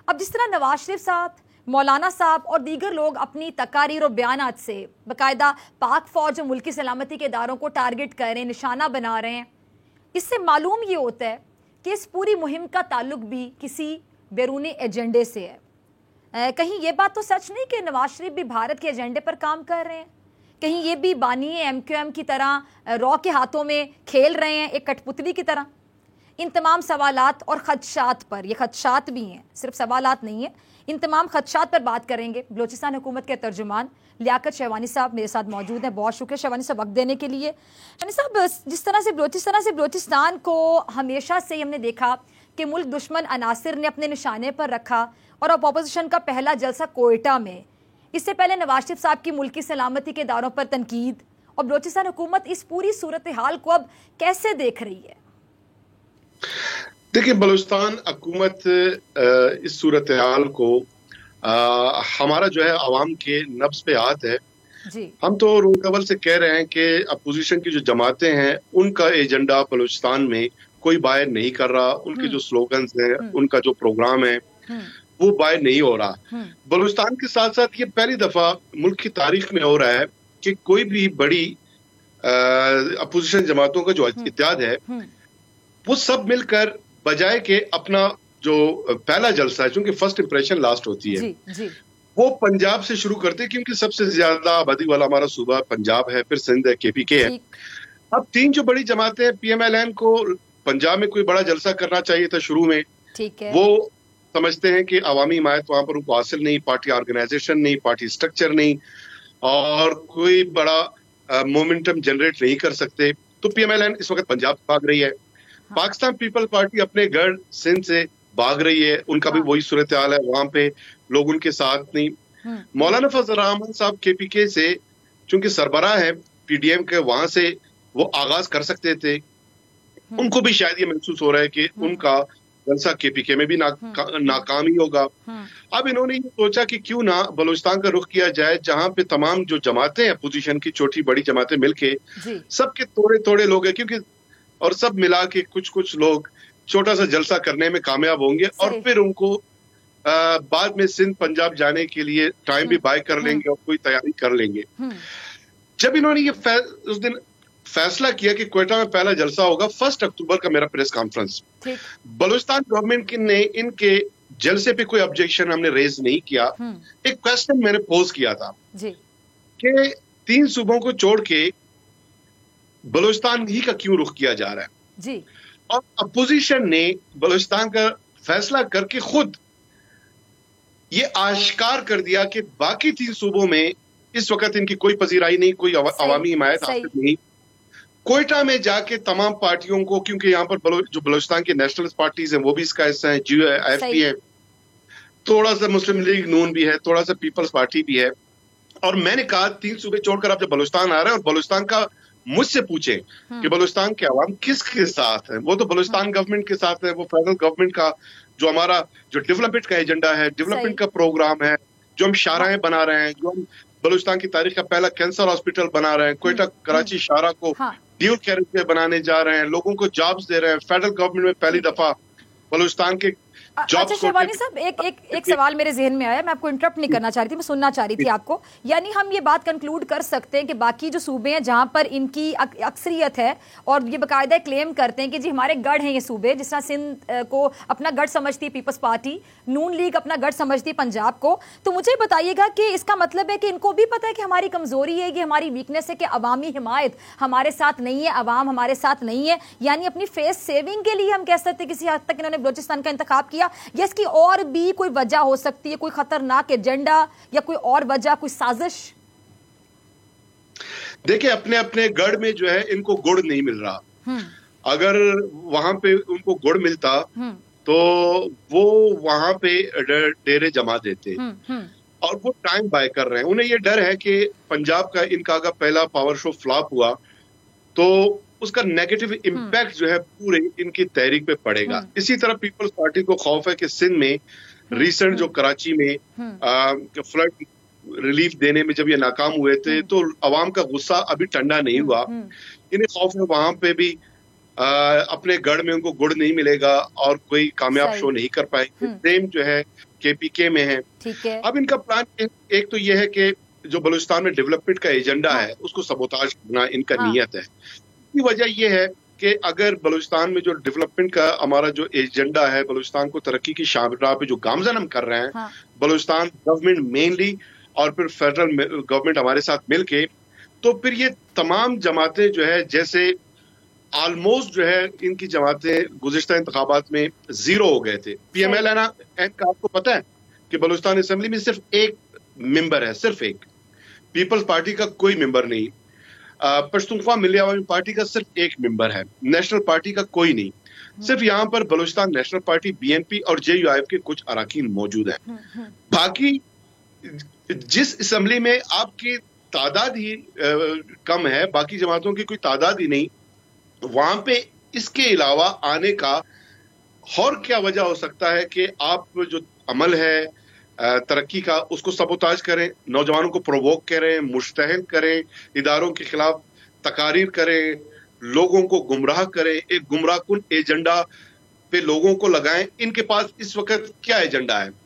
B: اب جس طرح نواز شریف صاحب, مولانا صاحب اور دیگر لوگ اپنی تقاریر اور بیانات سے باقاعدہ پاک فوج اور ملکی سلامتی کے اداروں کو ٹارگٹ کر رہے ہیں, نشانہ بنا رہے ہیں, اس سے معلوم یہ ہوتا ہے کہ اس پوری مہم کا تعلق بھی کسی بیرونی ایجنڈے سے ہے. کہیں یہ بات تو سچ نہیں کہ نواز شریف بھی بھارت کے ایجنڈے پر کام کر رہے ہیں؟ کہیں یہ بھی بانی ایم کیو ایم کی طرح رو کے ہاتھوں میں کھیل رہے ہیں, ایک کٹ پتلی کی طرح؟ ان تمام سوالات اور خدشات پر, یہ خدشات بھی ہیں, صرف سوالات نہیں ہیں, ان تمام خدشات پر بات کریں گے. بلوچستان حکومت کے ترجمان لیاقت شہوانی صاحب میرے ساتھ موجود ہیں. بہت شکریہ شہوانی صاحب وقت دینے کے لیے. شہوانی صاحب, جس طرح سے بلوچستان کو ہمیشہ سے ہم نے دیکھا کہ ملک دشمن عناصر نے اپنے نشانے پر رکھا, اور اپوزیشن کا پہلا جلسہ کوئٹہ میں, اس سے پہلے نواز شریف صاحب کی ملکی سلامتی کے اداروں پر تنقید, اور بلوچستان حکومت اس پوری صورتحال کو اب کیسے دیکھ رہی ہے؟
C: دیکھیں, بلوچستان حکومت اس صورتحال کو ہمارا جو ہے عوام کے نبض پہ ہاتھ ہے.
B: جی,
C: ہم تو روز اول سے کہہ رہے ہیں کہ اپوزیشن کی جو جماعتیں ہیں ان کا ایجنڈا بلوچستان میں کوئی باہر نہیں کر رہا, ان کے جو سلوگنز ہیں, ان کا جو پروگرام ہے وہ باہر نہیں ہو رہا. بلوچستان کے ساتھ ساتھ یہ پہلی دفعہ ملک کی تاریخ میں ہو رہا ہے کہ کوئی بھی بڑی اپوزیشن جماعتوں کا جو اتحاد ہے وہ سب مل کر بجائے کہ اپنا جو پہلا جلسہ ہے, چونکہ فرسٹ امپریشن لاسٹ ہوتی ہے, وہ پنجاب سے شروع کرتے, کیونکہ سب سے زیادہ آبادی والا ہمارا صوبہ پنجاب ہے, پھر سندھ ہے, کے پی کے ہے. اب 3 جو بڑی جماعتیں ہیں, پی ایم ایل این کو پنجاب میں کوئی بڑا جلسہ کرنا چاہیے تھا شروع میں, وہ سمجھتے ہیں کہ عوامی حمایت وہاں پر ان کو حاصل نہیں, پارٹی آرگنائزیشن نہیں, پارٹی سٹرکچر نہیں, اور کوئی بڑا مومنٹم جنریٹ نہیں کر سکتے, تو پی ایم ایل این اس وقت پنجاب بھاگ رہی ہے. پاکستان پیپل پارٹی اپنے گھر سندھ سے بھاگ رہی ہے, ان کا بھی وہی صورتحال ہے, وہاں پہ لوگ ان کے ساتھ نہیں. مولانا فضل الرحمان صاحب کے پی کے سے چونکہ سربراہ ہیں پی ڈی ایم کے, وہاں سے وہ آغاز کر سکتے تھے, ان کو بھی شاید یہ محسوس ہو رہا ہے کہ ان کا جلسہ کے پی کے میں بھی ناکام ہی ہوگا. اب انہوں نے یہ سوچا کہ کیوں نہ بلوچستان کا رخ کیا جائے, جہاں پہ تمام جو جماعتیں ہیں اپوزیشن کی, چھوٹی بڑی جماعتیں مل کے, سب کے تھوڑے لوگ ہیں, کیونکہ اور سب ملا کے کچھ لوگ چھوٹا سا جلسہ کرنے میں کامیاب ہوں گے, اور پھر ان کو بعد میں سندھ پنجاب جانے کے لیے ٹائم بھی بائی کر لیں گے اور کوئی تیاری کر لیں گے. جب انہوں نے یہ اس دن فیصلہ کیا کہ کوئٹہ میں پہلا جلسہ ہوگا, 1 اکتوبر کا میرا پریس کانفرنس, بلوچستان گورنمنٹ نے ان کے جلسے پہ کوئی آبجیکشن ہم نے ریز نہیں کیا. ایک کوشچن میں نے پوز کیا تھا کہ 3 صوبوں کو چھوڑ کے بلوچستان ہی کا کیوں رخ کیا جا رہا ہے, اور اپوزیشن نے بلوچستان کا فیصلہ کر کے خود یہ آشکار کر دیا کہ باقی 3 صوبوں میں اس وقت ان کی کوئی پذیرائی نہیں, کوئی عوامی حمایت حاصل نہیں. کوئٹہ میں جا کے تمام پارٹیوں کو, کیونکہ یہاں پر جو بلوچستان کی نیشنلسٹ پارٹیز ہیں وہ بھی اس کا حصہ ہیں, جی ایف پی ہے, تھوڑا سا مسلم لیگ نون بھی ہے, تھوڑا سا پیپلز پارٹی بھی ہے, اور میں نے کہا 3 صوبے چھوڑ کر آپ جب بلوچستان آ رہے ہیں اور بلوچستان کا مجھ سے پوچھیں کہ بلوچستان کے عوام کس کے ساتھ ہیں, وہ تو بلوچستان گورنمنٹ کے ساتھ ہے, وہ فیڈرل گورنمنٹ کا جو ہمارا جو ڈیولپمنٹ کا ایجنڈا ہے, ڈیولپمنٹ کا پروگرام ہے, جو ہم شاہراہیں بنا رہے ہیں, جو ہم बलूचिस्तान की तारीख का पहला कैंसर हॉस्पिटल बना रहे हैं, क्वेटा कराची शाहरा को ड्यूल कैरियर बनाने जा रहे हैं, लोगों को जॉब्स दे रहे हैं। फेडरल गवर्नमेंट में पहली दफा बलूचिस्तान के
B: अच्छा शहबानी साहब, एक सवाल मेरे जहन में आया, मैं आपको इंटरप्ट नहीं करना चाह रही थी, मैं सुनना चाह रही थी आपको। यानी हम ये बात कंक्लूड कर सकते हैं कि बाकी जो सूबे हैं जहां पर इनकी अक्सरियत है और ये बाकायदा क्लेम करते हैं कि जी हमारे गढ़ हैं ये सूबे, जिस तरह सिंध को अपना गढ़ समझती है पीपल्स पार्टी, नून लीग अपना गढ़ समझती है पंजाब को, तो मुझे बताइएगा कि इसका मतलब है कि इनको भी पता है कि हमारी कमजोरी है, कि हमारी वीकनेस है, कि अवामी हिमायत हमारे साथ नहीं है, अवाम हमारे साथ नहीं है, यानी अपनी फेस सेविंग के लिए हम कह सकते हैं किसी हद तक इन्होंने बलूचिस्तान का इंतखाब किया, या इसकी और भी कोई वजह हो सकती है, कोई खतरनाक एजेंडा या कोई और वजह, कोई साजिश?
C: देखिए, अपने अपने गढ़ में जो है इनको गुड़ नहीं मिल रहा। अगर वहां पे उनको गुड़ मिलता तो वो वहां पे डेरे जमा देते, और वो टाइम बाय कर रहे हैं। उन्हें ये डर है कि पंजाब का इनका पहला पावर शो फ्लॉप हुआ तो उसका नेगेटिव इम्पैक्ट जो है पूरे इनकी तहरीक पे पड़ेगा। इसी तरह पीपल्स पार्टी को खौफ है कि सिंध में रिसेंट जो कराची में फ्लड रिलीफ देने में जब ये नाकाम हुए थे तो अवाम का गुस्सा अभी ठंडा नहीं हुआ। इन्हें खौफ है वहां पे भी अपने गढ़ में उनको गुड़ नहीं मिलेगा और कोई कामयाब शो नहीं कर पाएंगे। सेम जो है केपीके में है। अब इनका प्लान एक तो ये है कि जो बलूचिस्तान में डेवलपमेंट का एजेंडा है उसको सबोताज करना इनका नियत है। इसकी वजह ये है कि अगर बलूचिस्तान में जो डेवलपमेंट का हमारा जो एजेंडा है, बलूचिस्तान को तरक्की की शाहराह पे जो गामजन हम कर रहे हैं, बलूचिस्तान गवर्नमेंट मेनली और फिर फेडरल गवर्नमेंट हमारे साथ मिलके, तो फिर ये तमाम जमातें जो है, जैसे ऑलमोस्ट जो है इनकी जमातें गुज़िश्ता इंतखाबात में जीरो हो गए थे। PMLN का आपको पता है कि बलूचिस्तान असेंबली में सिर्फ एक मेंबर है, सिर्फ एक। पीपल्स पार्टी का कोई मेंबर नहीं, पश्तूनख्वा मिली अवामी पार्टी का सिर्फ एक मेंबर है, नेशनल पार्टी का कोई नहीं। सिर्फ यहाँ पर बलूचिस्तान नेशनल पार्टी, BNP और JUIF के कुछ अरकान मौजूद हैं। बाकी जिस असेंबली में आपकी तादाद ही कम है, बाकी जमातों की कोई तादाद ही नहीं, वहां पे इसके अलावा आने का और क्या वजह हो सकता है कि आप जो अमल है तरक्की का उसको सबोताज करें, नौजवानों को प्रोवोक करें, मुश्तहल करें, इदारों के खिलाफ तकारीर करें, लोगों को गुमराह करें, एक गुमराहकुन एजेंडा पे लोगों को लगाएं। इनके पास इस वक्त क्या एजेंडा है?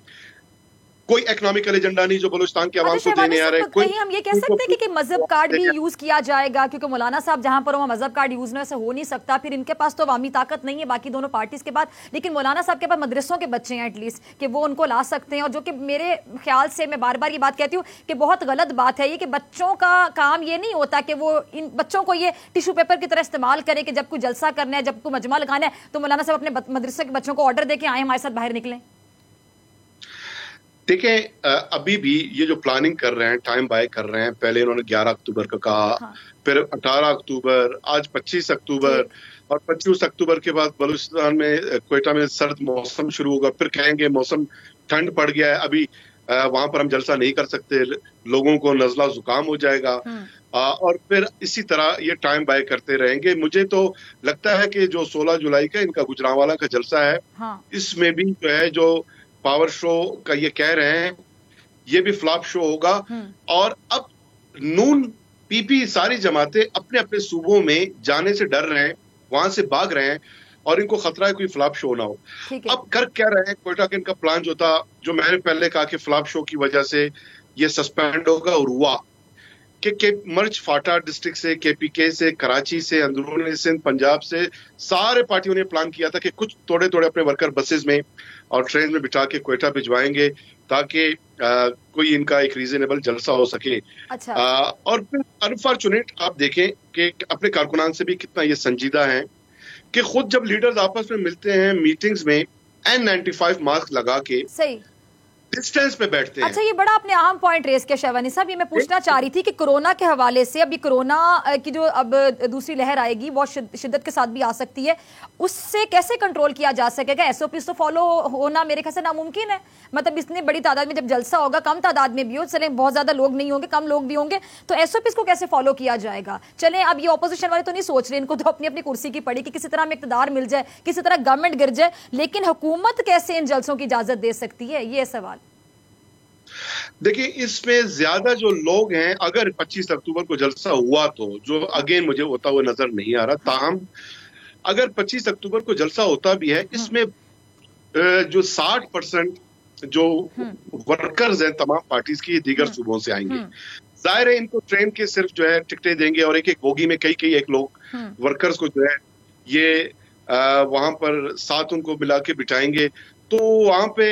C: कोई इकोनॉमिकल एजेंडा नहीं जो बलूचिस्तान के आवाम को देने आ रहे हैं।
B: कहीं हम ये कह सकते हैं कि मजहब कार्ड भी यूज किया जाएगा, क्योंकि मौलाना साहब जहां पर वो मजहब कार्ड यूज ऐसे हो नहीं सकता, फिर इनके पास तो अवामी ताकत नहीं है बाकी दोनों पार्टीज के बाद, लेकिन मौलाना साहब के पास मदरसों के बच्चे हैं एटलीस्ट, कि वो उनको ला सकते हैं। और जो कि मेरे ख्याल से, मैं बार बार ये बात कहती हूँ कि बहुत गलत बात है ये कि बच्चों का काम ये नहीं होता कि वो इन बच्चों को ये टिश्यू पेपर की तरह इस्तेमाल करे कि जब कोई जलसा करना है, जब कोई मजमा लगाना है तो मौलाना साहब अपने मदरसे के बच्चों को ऑर्डर दे के आए हमारे साथ बाहर निकलें।
C: देखें, अभी भी ये जो प्लानिंग कर रहे हैं, टाइम बाय कर रहे हैं, पहले इन्होंने 11 अक्टूबर का कहा, फिर 18 अक्टूबर, आज 25 अक्टूबर, और 25 अक्टूबर के बाद बलूचिस्तान में क्वेटा में सर्द मौसम शुरू होगा, फिर कहेंगे मौसम ठंड पड़ गया है, अभी वहां पर हम जलसा नहीं कर सकते, लोगों को नजला जुकाम हो जाएगा, और फिर इसी तरह ये टाइम बाय करते रहेंगे। मुझे तो लगता है कि जो 16 जुलाई का इनका गुजरांवाला का जलसा है, इसमें भी जो है जो पावर शो का ये कह रहे हैं ये भी फ्लॉप शो होगा। और अब नून PP सारी जमातें अपने अपने सूबों में जाने से डर रहे हैं, वहां से भाग रहे हैं, और इनको खतरा है कोई फ्लॉप शो ना हो। अब कर क्या रहे हैं? क्वेटा के इनका प्लान जो था, जो मैंने पहले कहा कि फ्लॉप शो की वजह से ये सस्पेंड होगा, और हुआ कि मर्च फाटा डिस्ट्रिक्ट से, KPK से, कराची से, अंदरूनी सिंध, पंजाब से सारे पार्टियों ने प्लान किया था कि कुछ थोड़े थोड़े अपने वर्कर बसेस में और ट्रेन में बिठा के क्वेटा भिजवाएंगे ताकि कोई इनका एक रीजनेबल जलसा हो सके।
B: अच्छा।
C: और फिर अनफॉर्चुनेट आप देखें कि अपने कारकुनान से भी कितना ये संजीदा है कि खुद जब लीडर्स आपस में मिलते हैं मीटिंग्स में N95 मास्क लगा के
B: सही
C: डिस्टेंस पे बैठते हैं।
B: अच्छा, ये बड़ा आपने अहम पॉइंट रेस किया शहबानी साहब, ये मैं पूछना चाह रही थी कि कोरोना के हवाले से, अभी कोरोना की जो अब दूसरी लहर आएगी बहुत शिद्दत के साथ भी आ सकती है, उससे कैसे कंट्रोल किया जा सकेगा? SOPs तो फॉलो होना मेरे ख्याल से नामुमकिन है। मतलब इतनी बड़ी तादाद में जब जलसा होगा, कम तादाद में भी हो, चले बहुत ज्यादा लोग नहीं होंगे, कम लोग भी होंगे, तो SOPs को कैसे फॉलो किया जाएगा? चले अब ये ऑपोजिशन वाले तो नहीं सोच रहे, इनको तो अपनी अपनी कुर्सी की पड़ी कि किसी तरह में इक़्तिदार मिल जाए, किसी तरह गवर्नमेंट गिर जाए, लेकिन हुकूमत कैसे इन जलसों की इजाजत दे सकती है, ये सवाल।
C: देखिए, इसमें ज्यादा जो लोग हैं, अगर 25 अक्टूबर को जलसा हुआ तो, जो अगेन मुझे होता हुआ नजर नहीं आ रहा, ताहम अगर 25 अक्टूबर को जलसा होता भी है, इसमें जो 60% जो वर्कर्स हैं तमाम पार्टीज की, दीगर सूबों से आएंगे। जाहिर है इनको ट्रेन के सिर्फ जो है टिकटें देंगे और एक एक बोगी में कई एक लोग वर्कर्स को जो है ये वहां पर साथ उनको मिला के बिठाएंगे, तो वहां पे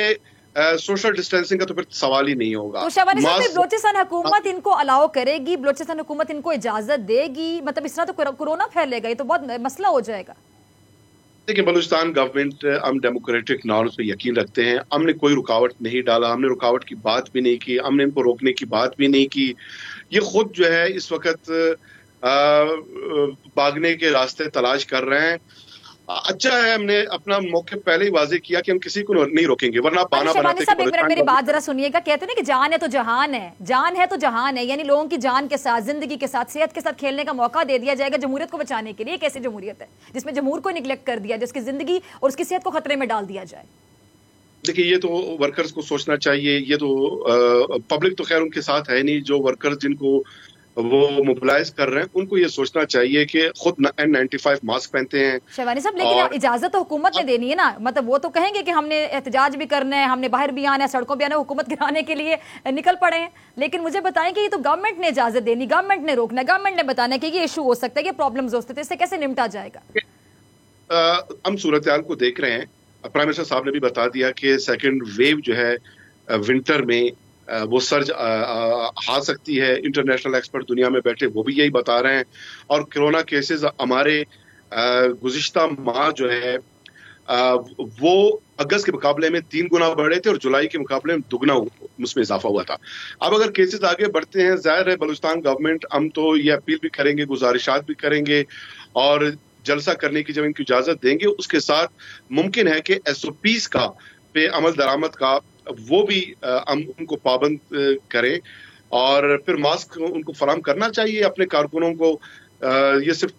C: सोशल डिस्टेंसिंग का तो फिर सवाल ही नहीं होगा।
B: तो शहबानी साहब, बलोचिस्तान हुकूमत इनको अलाउ करेगी, बलोचिस्तान हुकूमत इनको इजाजत देगी? मतलब इस तरह तो कोरोना फैलेगा, ये तो बहुत मसला हो जाएगा।
C: देखिए, बलूचिस्तान गवर्नमेंट, हम डेमोक्रेटिक नॉर्म्स पे यकीन रखते हैं, हमने कोई रुकावट नहीं डाला, हमने रुकावट की बात भी नहीं की, हमने इनको रोकने की बात भी नहीं की। ये खुद जो है इस वक्त भागने के रास्ते तलाश कर रहे हैं। अच्छा है हमने अपना मौके पहले ही वाजे किया कि हम किसी को नहीं रोकेंगे, वरना बाना बनाते।
B: साहब, एक मिनट मेरी बात जरा सुनिएगा। कहते हैं ना कि जान है तो जहान है, जान है तो जहान है, यानी लोगों की जान के साथ, जिंदगी के साथ, सेहत के साथ खेलने का मौका दे दिया जाएगा जमहूरियत को बचाने के लिए। कैसी जमहूरियत है जिसमें जमहूर को निगलेक्ट कर दिया, जिसकी जिंदगी और उसकी सेहत को खतरे में डाल दिया जाए?
C: देखिए, ये तो वर्कर्स को सोचना चाहिए। ये तो पब्लिक तो खैर उनके साथ है नहीं, जो वर्कर्स जिनको वो मोबिलाइज कर रहे हैं उनको ये सोचना चाहिए कि खुद N95 मास्क पहनते हैं।
B: शहबानी साहब, लेकिन इजाजत तो हुकूमत ने देनी है ना। मतलब वो तो कहेंगे कि हमने एहतजाज भी करना है, हमने बाहर भी आना है, सड़कों पे आना है, हुकूमत गिराने के लिए निकल पड़े हैं। लेकिन मुझे बताएं कि ये तो गवर्नमेंट ने इजाजत देनी, गवर्नमेंट ने रोकना, गवर्नमेंट ने बताना कि ये इशू हो सकता है, ये प्रॉब्लम्स हो सकते हैं, इससे कैसे निपटा जाएगा?
C: हम सूरत हाल को देख रहे हैं। प्राइम मिनिस्टर साहब ने भी बता दिया कि सेकेंड वेव जो है विंटर में वो सर्ज आ सकती है। इंटरनेशनल एक्सपर्ट दुनिया में बैठे वो भी यही बता रहे हैं। और कोरोना केसेस हमारे गुज़िश्ता माह जो है वो अगस्त के मुकाबले में 3 गुना बढ़े थे और जुलाई के मुकाबले में दुगना उसमें इजाफा हुआ था। अब अगर केसेस आगे बढ़ते हैं, जाहिर है बलूचिस्तान गवर्नमेंट, हम तो ये अपील भी करेंगे, गुजारिशात भी करेंगे और जलसा करने की जब इनको इजाजत देंगे उसके साथ मुमकिन है कि SOPs का पे अमल दरामद का वो भी हम उनको पाबंद करें और फिर मास्क उनको फराम करना चाहिए अपने कारकुनों को। ये सिर्फ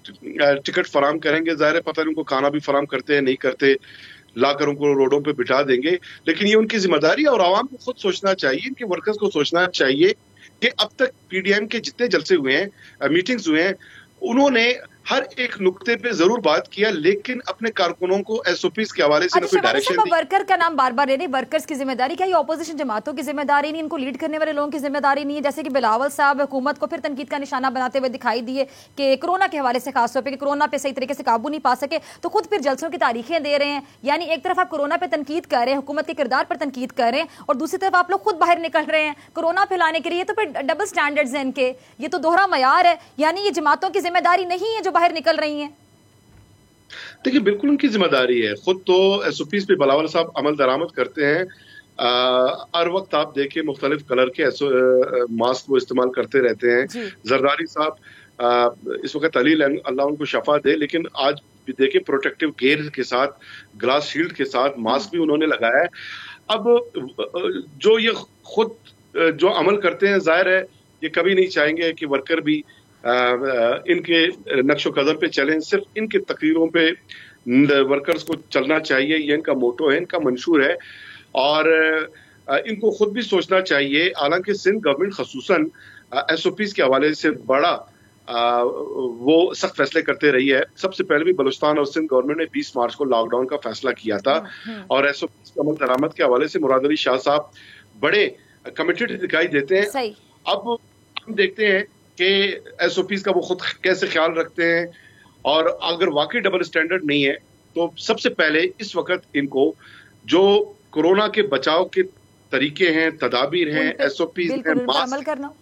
C: टिकट फराम करेंगे, जाहिर है पता नहीं उनको खाना भी फराम करते हैं नहीं करते, लाकर उनको रोडों पे बिठा देंगे। लेकिन ये उनकी जिम्मेदारी है और आवाम को खुद सोचना चाहिए, इनके वर्कर्स को सोचना चाहिए कि अब तक PDM के जितने जलसे हुए हैं, मीटिंग्स हुए हैं, उन्होंने हर एक नुक्ते पे जरूर बात किया, लेकिन अपने कारकुनों को SOPs के हवाले से कोई डायरेक्शन दी।
B: वर्कर का नाम बार बार ले रही, वर्कर्स की जिम्मेदारी क्या? ये ऑपोजिशन जमातों की जिम्मेदारी नहीं, इनको लीड करने वाले लोगों की जिम्मेदारी नहीं है? जैसे कि बिलावल साहब हुकूमत को फिर तनकीद का निशाना बनाते हुए दिखाई दिए कि कोरोना के हवाले से खासतौर पर कि कोरोना पे सही तरीके से काबू नहीं पा सके, तो खुद फिर जलसों की तारीखें दे रहे हैं। यानी एक तरफ आप कोरोना पे तनकीद कर रहे हैं, हुकूमत के किरदार पर तनकीद कर रहे हैं, और दूसरी तरफ आप लोग खुद बाहर निकल रहे हैं कोरोना फैलाने के लिए। तो फिर डबल स्टैंडर्ड्स हैं इनके, ये तो दोहरा मयार है। यानी ये जमातों की जिम्मेदारी नहीं है जो बाहर निकल रही हैं।
C: देखिए, बिल्कुल उनकी जिम्मेदारी है। खुद तो SOPs पे बिलावल साहब अमल दरामद करते हैं। हर वक्त आप देखिए मुख्तलिफ कलर के मास्क वो इस्तेमाल करते रहते हैं। जरदारी साहब इस वक्त अल्लाह उनको शफा दे, लेकिन आज भी देखिए प्रोटेक्टिव गेयर के साथ, ग्लास शील्ड के साथ मास्क भी उन्होंने लगाया है। अब जो ये खुद जो अमल करते हैं, जाहिर है ये कभी नहीं चाहेंगे कि वर्कर भी इनके नक्शो कदम पे चलें। सिर्फ इनके तकरीरों पे वर्कर्स को चलना चाहिए, ये इनका मोटो है, इनका मंशूर है और इनको खुद भी सोचना चाहिए। हालांकि सिंध गवर्नमेंट खसूसन SOPs के हवाले से बड़ा वो सख्त फैसले करते रही है। सबसे पहले भी बलूचिस्तान और सिंध गवर्नमेंट ने 20 मार्च को लॉकडाउन का फैसला किया था और SOPs के अमल दरामद के हवाले से मुराद अली शाह साहब बड़े कमिटेड दिखाई देते हैं। अब हम देखते हैं कि SOPs का वो खुद कैसे ख्याल रखते हैं और अगर वाकई डबल स्टैंडर्ड नहीं है तो सबसे पहले इस वक्त इनको जो कोरोना के बचाव के तरीके हैं, तदाबीर हैं, SOPs हैं, मास्क,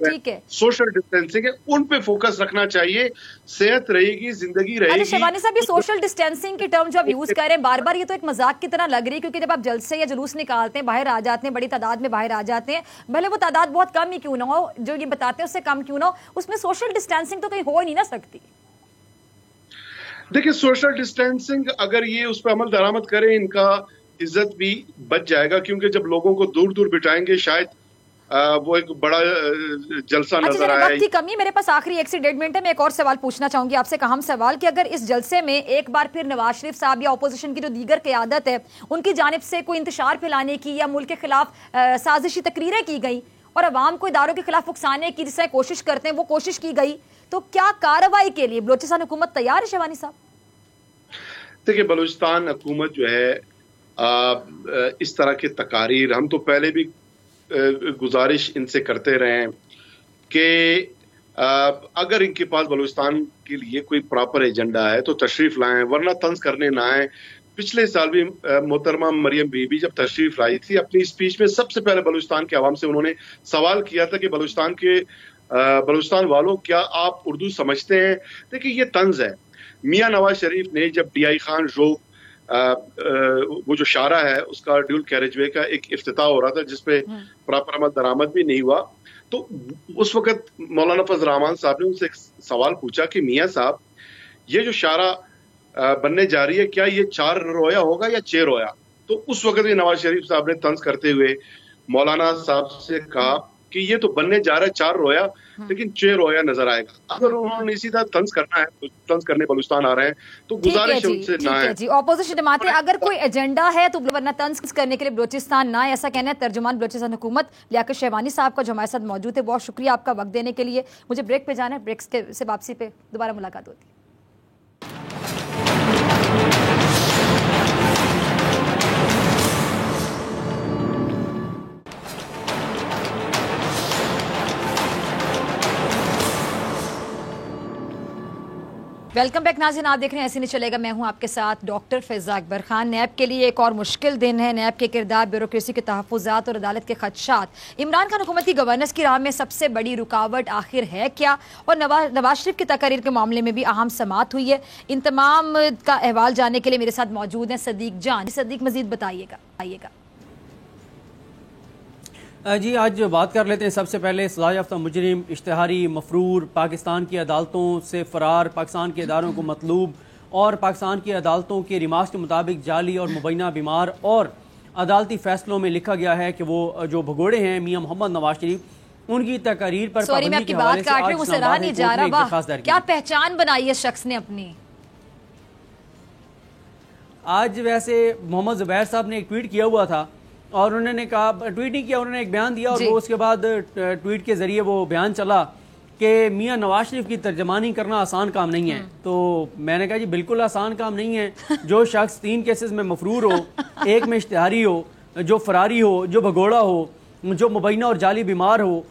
B: ठीक है,
C: सोशल डिस्टेंसिंग है, उन पे फोकस रखना चाहिए। सेहत रहेगी, जिंदगी रहेगी।
B: शहबानी साहब, ये सोशल डिस्टेंसिंग की टर्म जो आप यूज कर रहे हैं बार बार, ये तो एक मजाक की तरह लग रही है, क्योंकि जब आप जलसे या जुलूस निकालते हैं, बाहर आ जाते हैं, बड़ी तादाद में बाहर आ जाते हैं, भले वो तादाद बहुत कम ही क्यों ना हो, जो ये बताते हैं उससे कम क्यों ना हो, उसमें सोशल डिस्टेंसिंग तो कहीं हो ही नहीं ना सकती।
C: देखिए, सोशल डिस्टेंसिंग अगर ये उस पर अमल दरामद करें, इनका इज्जत भी बच जाएगा, क्योंकि जब लोगों को दूर दूर बिठाएंगे शायद वो एक बड़ा जलसा नजर आया।
B: वक्त की कमी, मेरे पास आखिरी 1 से 1.5 मिनट है। मैं एक और सवाल पूछना चाहूंगी आपसे, एक अहम सवाल, कि अगर इस जलसे में एक बार फिर नवाज शरीफ साहब या अपोजिशन की जो दीगर क़यादत है उनकी जानिब से कोई इंतशार फैलाने की या मुल्क के खिलाफ साजिशी तकरीरें की गई और अवाम को इदारों के खिलाफ उकसाने की जिसे कोशिश करते हैं वो कोशिश की गई, तो क्या कार्रवाई के लिए बलूचिस्तान हुकूमत तैयार है शेरवानी साहब?
C: देखिए, बलूचिस्तान हुकूमत जो है इस तरह के तकारीर, हम तो पहले भी गुजारिश इनसे करते रहे हैं कि अगर इनके पास बलूचिस्तान के लिए कोई प्रॉपर एजेंडा है तो तशरीफ लाएं, वरना तंज करने ना आए। पिछले साल भी मोहतरमा मरियम बीबी जब तशरीफ लाई थी, अपनी स्पीच में सबसे पहले बलूचिस्तान के अवाम से उन्होंने सवाल किया था कि बलूचिस्तान वालों, क्या आप उर्दू समझते हैं? देखिए, ये तंज है। मियां नवाज शरीफ ने जब DI खान वो जो शारा है उसका ड्यूल कैरेजवे का एक इफ्तिताह हो रहा था जिसपे प्रॉपर अमल दरामद भी नहीं हुआ, तो उस वक्त मौलाना फजल रहमान साहब ने उनसे एक सवाल पूछा कि मियां साहब, ये जो शारा बनने जा रही है, क्या ये 4 रोया होगा या 6 रोया? तो उस वक्त भी नवाज शरीफ साहब ने तंज करते हुए मौलाना साहब से कहा कि ये तो बनने जा रहा है 4 रोया, लेकिन 6 रोया नजर आएगा। अगर उन्होंने इसी तरह तंज करना है, तो तंज करने बलूचिस्तान आ रहे हैं, तो गुजारिश है उनसे ना है।
B: जी, ऑपोजिशन जमातें अगर कोई एजेंडा है तो वरना तंज करने के लिए बलूचिस्तान ना, ऐसा कहना है तर्जुमान बलूचिस्तान हुकूमत लियाकत शेरवानी साहब का, जो हमारे साथ मौजूद है। बहुत शुक्रिया आपका वक्त देने के लिए। मुझे ब्रेक पे जाना है, ब्रेक से वापसी पे दोबारा मुलाकात होती है। वेलकम बैक नाज़रीन, आप देख रहे हैं ऐसे नहीं चलेगा। मैं हूं आपके साथ डॉक्टर फ़ैज़ा अकबर खान। नैब के लिए एक और मुश्किल दिन है। नैब के किरदार, ब्यूरोक्रेसी के तहफ़्फ़ुज़ात और अदालत के खदशात। इमरान खान हुकूमती गवर्नेंस की राह में सबसे बड़ी रुकावट आखिर है क्या? और नवाज शरीफ की तकरीर के मामले में भी अहम समाअत हुई है। इन तमाम का अहवाल जानने के लिए मेरे साथ मौजूद हैं सदीक जान। सदीक, मज़ीद बताइएगा।
D: जी, आज बात कर लेते हैं सबसे पहले सज़ा याफ्ता मुजरिम, इश्तिहारी मफरूर, पाकिस्तान की अदालतों से फ़रार, पाकिस्तान के इदारों को मतलूब और पाकिस्तान की अदालतों के रिमार्क्स के मुताबिक जाली और मुबैना बीमार, और अदालती फ़ैसलों में लिखा गया है कि वो जो भगोड़े हैं मियां मोहम्मद नवाज शरीफ, उनकी तकरीर पर
B: सॉरी, मैं आपकी बात काट रही हूं, मुझसे रहा नहीं जा रहा। वाह, क्या पहचान बनाई है शख्स ने अपनी।
D: आज वैसे मोहम्मद ज़ुबैर साहब ने एक ट्वीट किया हुआ था और उन्होंने कहा, ट्वीट नहीं किया, उन्होंने एक बयान दिया और वो उसके बाद ट्वीट के जरिए वो बयान चला कि मियां नवाज शरीफ की तर्जमानी करना आसान काम नहीं है। तो मैंने कहा जी बिल्कुल आसान काम नहीं है। जो शख्स 3 केसेस में मफरूर हो, एक में इश्तिहारी हो, जो फरारी हो, जो भगोड़ा हो, जो मुबैना और जाली बीमार हो,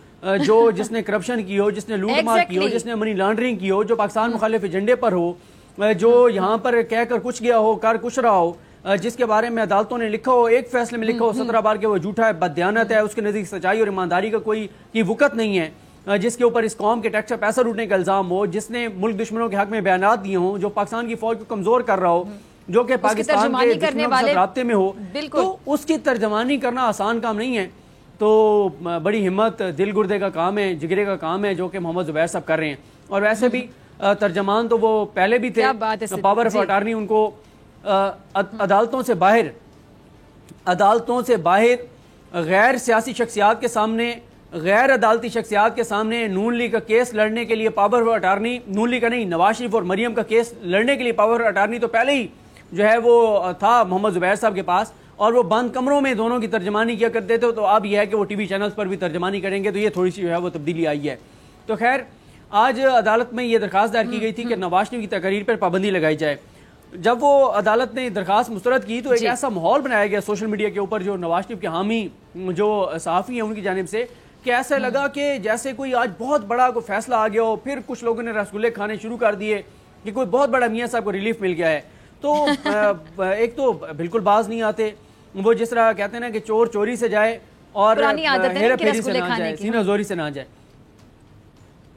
D: जो जिसने करप्शन की हो, जिसने लूट मार की हो, जिसने मनी लॉन्ड्रिंग की हो, जो पाकिस्तान मुखालिफ एजेंडे पर हो, जो यहाँ पर कहकर कुछ गया हो, कर कुछ रहा हो, जिसके बारे में अदालतों ने लिखा हो, एक फैसले में लिखा हो 17 बार के वो झूठा है, बददियानत है, उसके नज़दीक सच्चाई और ईमानदारी का कोई की वक़्त नहीं है, जिसके ऊपर इस कौम के टैक्स से पैसा लूटने का इल्ज़ाम हो, जिसने मुल्क दुश्मनों के हक में बयानात दिए हों, जो पाकिस्तान की फौज को कमज़ोर कर रहा हो, जो कि पाकिस्तान के दुश्मनों के राब्ते में हो, तो उसकी तर्जमानी करना आसान काम नहीं है। तो बड़ी हिम्मत, दिल गुर्दे का काम है, जिगरे का काम है, जो कि मोहम्मद ज़ुबैर साहब कर रहे हैं। और वैसे भी तर्जमान तो वो पहले भी थे, पावर ऑफ अटॉर्नी उनको अदालतों से बाहर गैर सियासी शख्सियात के सामने, गैर अदालती शख्सियात के सामने नून लीग का केस लड़ने के लिए power of attorney, Noon league का नहीं, नवाज शरीफ और मरियम का केस लड़ने के लिए पावर ऑफ अटॉर्नी तो पहले ही जो है वो था मोहम्मद ज़ुबैर साहब के पास, और वो बंद कमरों में दोनों की तर्जमानी किया करते थे। तो अब यह है कि वो टीवी चैनल्स पर भी तर्जमानी करेंगे, तो ये थोड़ी सी जो है वो तब्दीली आई है। तो खैर, आज अदालत में ये दरखास्त दायर की गई थी कि नवाज शरीफ की तकरीर पर पाबंदी लगाई जाए। जब वो अदालत ने दरखास्त मुस्तरद की तो एक ऐसा माहौल बनाया गया सोशल मीडिया के ऊपर, जो नवाज शरीफ के हामी जो सहाफ़ी हैं उनकी जानिब से, कि ऐसा लगा कि जैसे कोई आज बहुत बड़ा कोई फैसला आ गया हो। फिर कुछ लोगों ने रसगुल्ले खाने शुरू कर दिए कि कोई बहुत बड़ा मियाँ साहब को रिलीफ मिल गया है। तो एक तो बिल्कुल बाज नहीं आते, वो जिस तरह कहते हैं ना कि चोर चोरी से जाए और हेरा फेरी से ना जाए, सीना जोरी से ना जाए,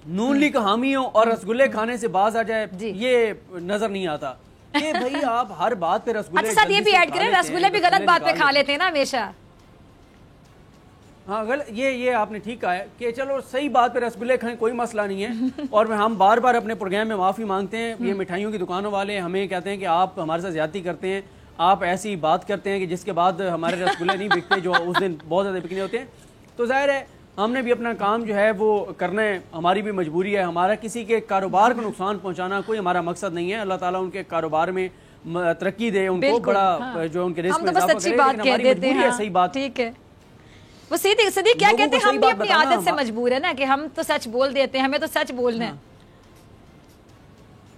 D: नून लीग का हामी हो और रसगुल्ले खाने से बाज आ जाए, ये नजर नहीं आता कि भाई आप हर बात पे रसगुल्ले।
B: अच्छा, ये भी ऐड करें, रसगुल्ले भी गलत बात पे खा लेते हैं ना हमेशा।
D: हाँ, ये आपने ठीक कहा है कि चलो सही बात पे रसगुल्ले खाएं, कोई मसला नहीं है। और हम बार बार अपने प्रोग्राम में माफ़ी मांगते हैं। ये मिठाइयों की दुकानों वाले हमें कहते हैं कि आप हमारे साथ ज्यादती करते हैं, आप ऐसी बात करते हैं कि जिसके बाद हमारे रसगुल्ले नहीं बिकते, जो उस दिन बहुत ज़्यादा बिकने होते हैं। तो जाहिर है हमने भी अपना काम जो है वो करना है, हमारी भी मजबूरी है। हमारा किसी के कारोबार को नुकसान पहुंचाना कोई हमारा मकसद नहीं है। अल्लाह ताला उनके कारोबार में तरक्की दे, उनको बड़ा जो उनके रिस्क में इजाफा करे, लेकिन हमारी मजबूरी है। सही बात,
B: ठीक है। वो सीधी क्या कहते हैं, हम भी अपनी आदत से मजबूर है ना कि हम तो सच बोल देते हैं, हमें तो सच बोलना है।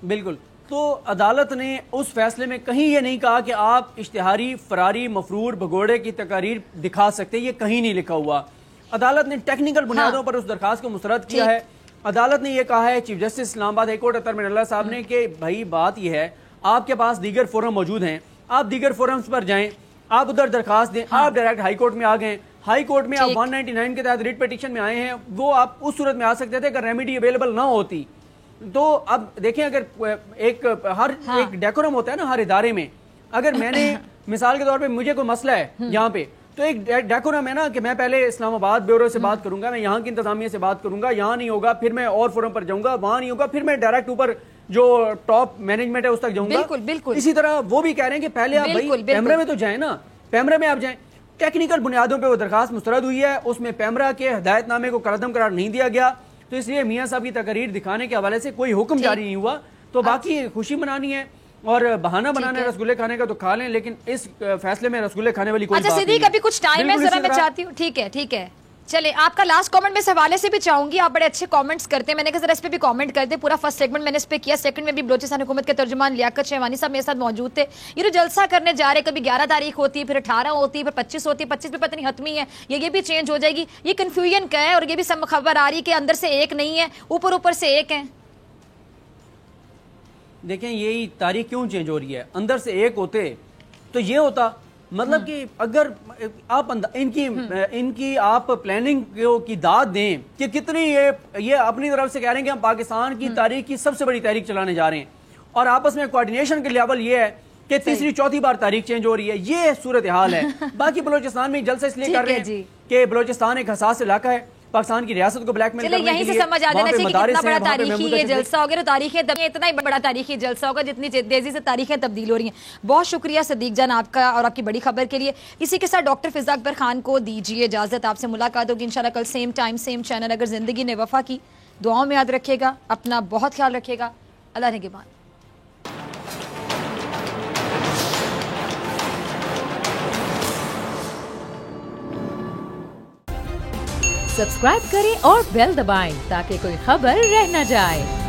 D: बिल्कुल। तो अदालत ने उस फैसले में कहीं ये नहीं कहा कि आप इश्तिहारी, फरारी, मफरूर, भगोड़े की तकारीर दिखा सकते, ये कहीं नहीं लिखा हुआ। अदालत ने टेक्निकल बुनियादों पर उस दरखास्त को मुस्तरद किया है। अदालत ने यह कहा है, chief justice Islamabad high court Athar Minallah साहब ने, कि भाई बात यह है, आपके पास दीगर फोरम मौजूद हैं, आप दीगर फोरम्स पर जाएं, आप उधर दरखास्त दें। आप डायरेक्ट हाई कोर्ट में आ गए, हाई कोर्ट में आप 199 के तहत रिट पिटीशन में आए हैं, वो आप उस सूरत में आ सकते थे अगर रेमेडी अवेलेबल ना होती। तो अब देखें, अगर एक डेकोरम होता है ना हर इदारे में, अगर मैंने मिसाल के तौर पे मुझे कोई मसला है यहाँ पे, तो एक डेकोरम है ना कि मैं पहले इस्लामाबाद ब्यूरो से बात करूंगा, मैं यहाँ की इंतजामिया से बात करूंगा, यहाँ नहीं होगा फिर मैं और फोरम पर जाऊंगा, वहां नहीं होगा फिर मैं डायरेक्ट ऊपर जो टॉप मैनेजमेंट है उस तक जाऊंगा।
B: बिल्कुल बिल्कुल।
D: इसी तरह वो भी कह रहे हैं कि पहले आप भाई पैमरा में तो जाए ना, पैमरा में आप जाएं। टेक्निकल बुनियादों पे वो दरखास्त मुस्तरद हुई है, उसमें पैमरा के हदायतनामे को कलअदम करार नहीं दिया गया, तो इसलिए मियां साहब की तकरीर दिखाने के हवाले से कोई हुक्म जारी नहीं हुआ। तो बाकी खुशी मनानी है और बहाना बनाना है रसगुल्ले खाने का तो खा लें, लेकिन इस फैसले में रसगुल्ले खाने वाली कोई बात नहीं है।
B: सिद्दीक, अभी कुछ टाइम है, जरा मैं चाहती हूँ, ठीक है चले आपका लास्ट कमेंट में इस हवाले से भी चाहूंगी। आप बड़े अच्छे कमेंट्स करते हैं, मैंने कहा जरा इस पे भी कमेंट करते। पूरा फर्स्ट सेगमेंट मैंने इस पे किया, सेकंड में भी बलोचिस्तान हुकूमत के तर्जुमान लियाकत शहवानी साहब मेरे साथ मौजूद थे। ये जो जलसा करने जा रहे, कभी 11 तारीख होती है, फिर 18 होती है, फिर 25 होती है, 25 पे पता नहीं हतमी है, ये भी चेंज हो जाएगी, ये कंफ्यूजन क्या है? और ये भी सब खबर आ रही है कि अंदर से एक नहीं है, ऊपर से एक है।
D: देखें यही तारीख क्यों चेंज हो रही है, अंदर से एक होते तो ये होता, मतलब कि अगर आप इनकी आप प्लानिंग की दाद दें कि कितनी ये अपनी तरफ से कह रहे हैं कि हम पाकिस्तान की तारीख की सबसे बड़ी तारीख चलाने जा रहे हैं, और आपस में कोऑर्डिनेशन के लेवल ये है कि तीसरी चौथी बार तारीख चेंज हो रही है, ये सूरत हाल है। बाकी बलोचिस्तान में जलसा इसलिए कर रहे हैं कि बलोचिस्तान एक हसास इलाका है, पाकिस्तान की रियासत को ब्लैकमेल करने के लिए,
B: यहीं से समझ आ जाना चाहिए कि कितना बड़ा तारीखी ये जलसा होगा। तो तारीखें इतना ही बड़ा तारीखी जलसा होगा जितनी तेजी से तारीखें तब्दील हो रही हैं। बहुत शुक्रिया सिद्दीक जान आपका और आपकी बड़ी खबर के लिए। इसी के साथ डॉक्टर फिजा अकबर खान को दीजिए इजाजत, आपसे मुलाकात होगी इंशाल्लाह कल सेम टाइम सेम चैनल। अगर जिंदगी ने वफा की, दुआओं में याद रखिएगा, अपना बहुत ख्याल रखिएगा। अल्लाह निगहबान।
A: सब्सक्राइब करें और बेल दबाएं ताकि कोई खबर रह न जाए।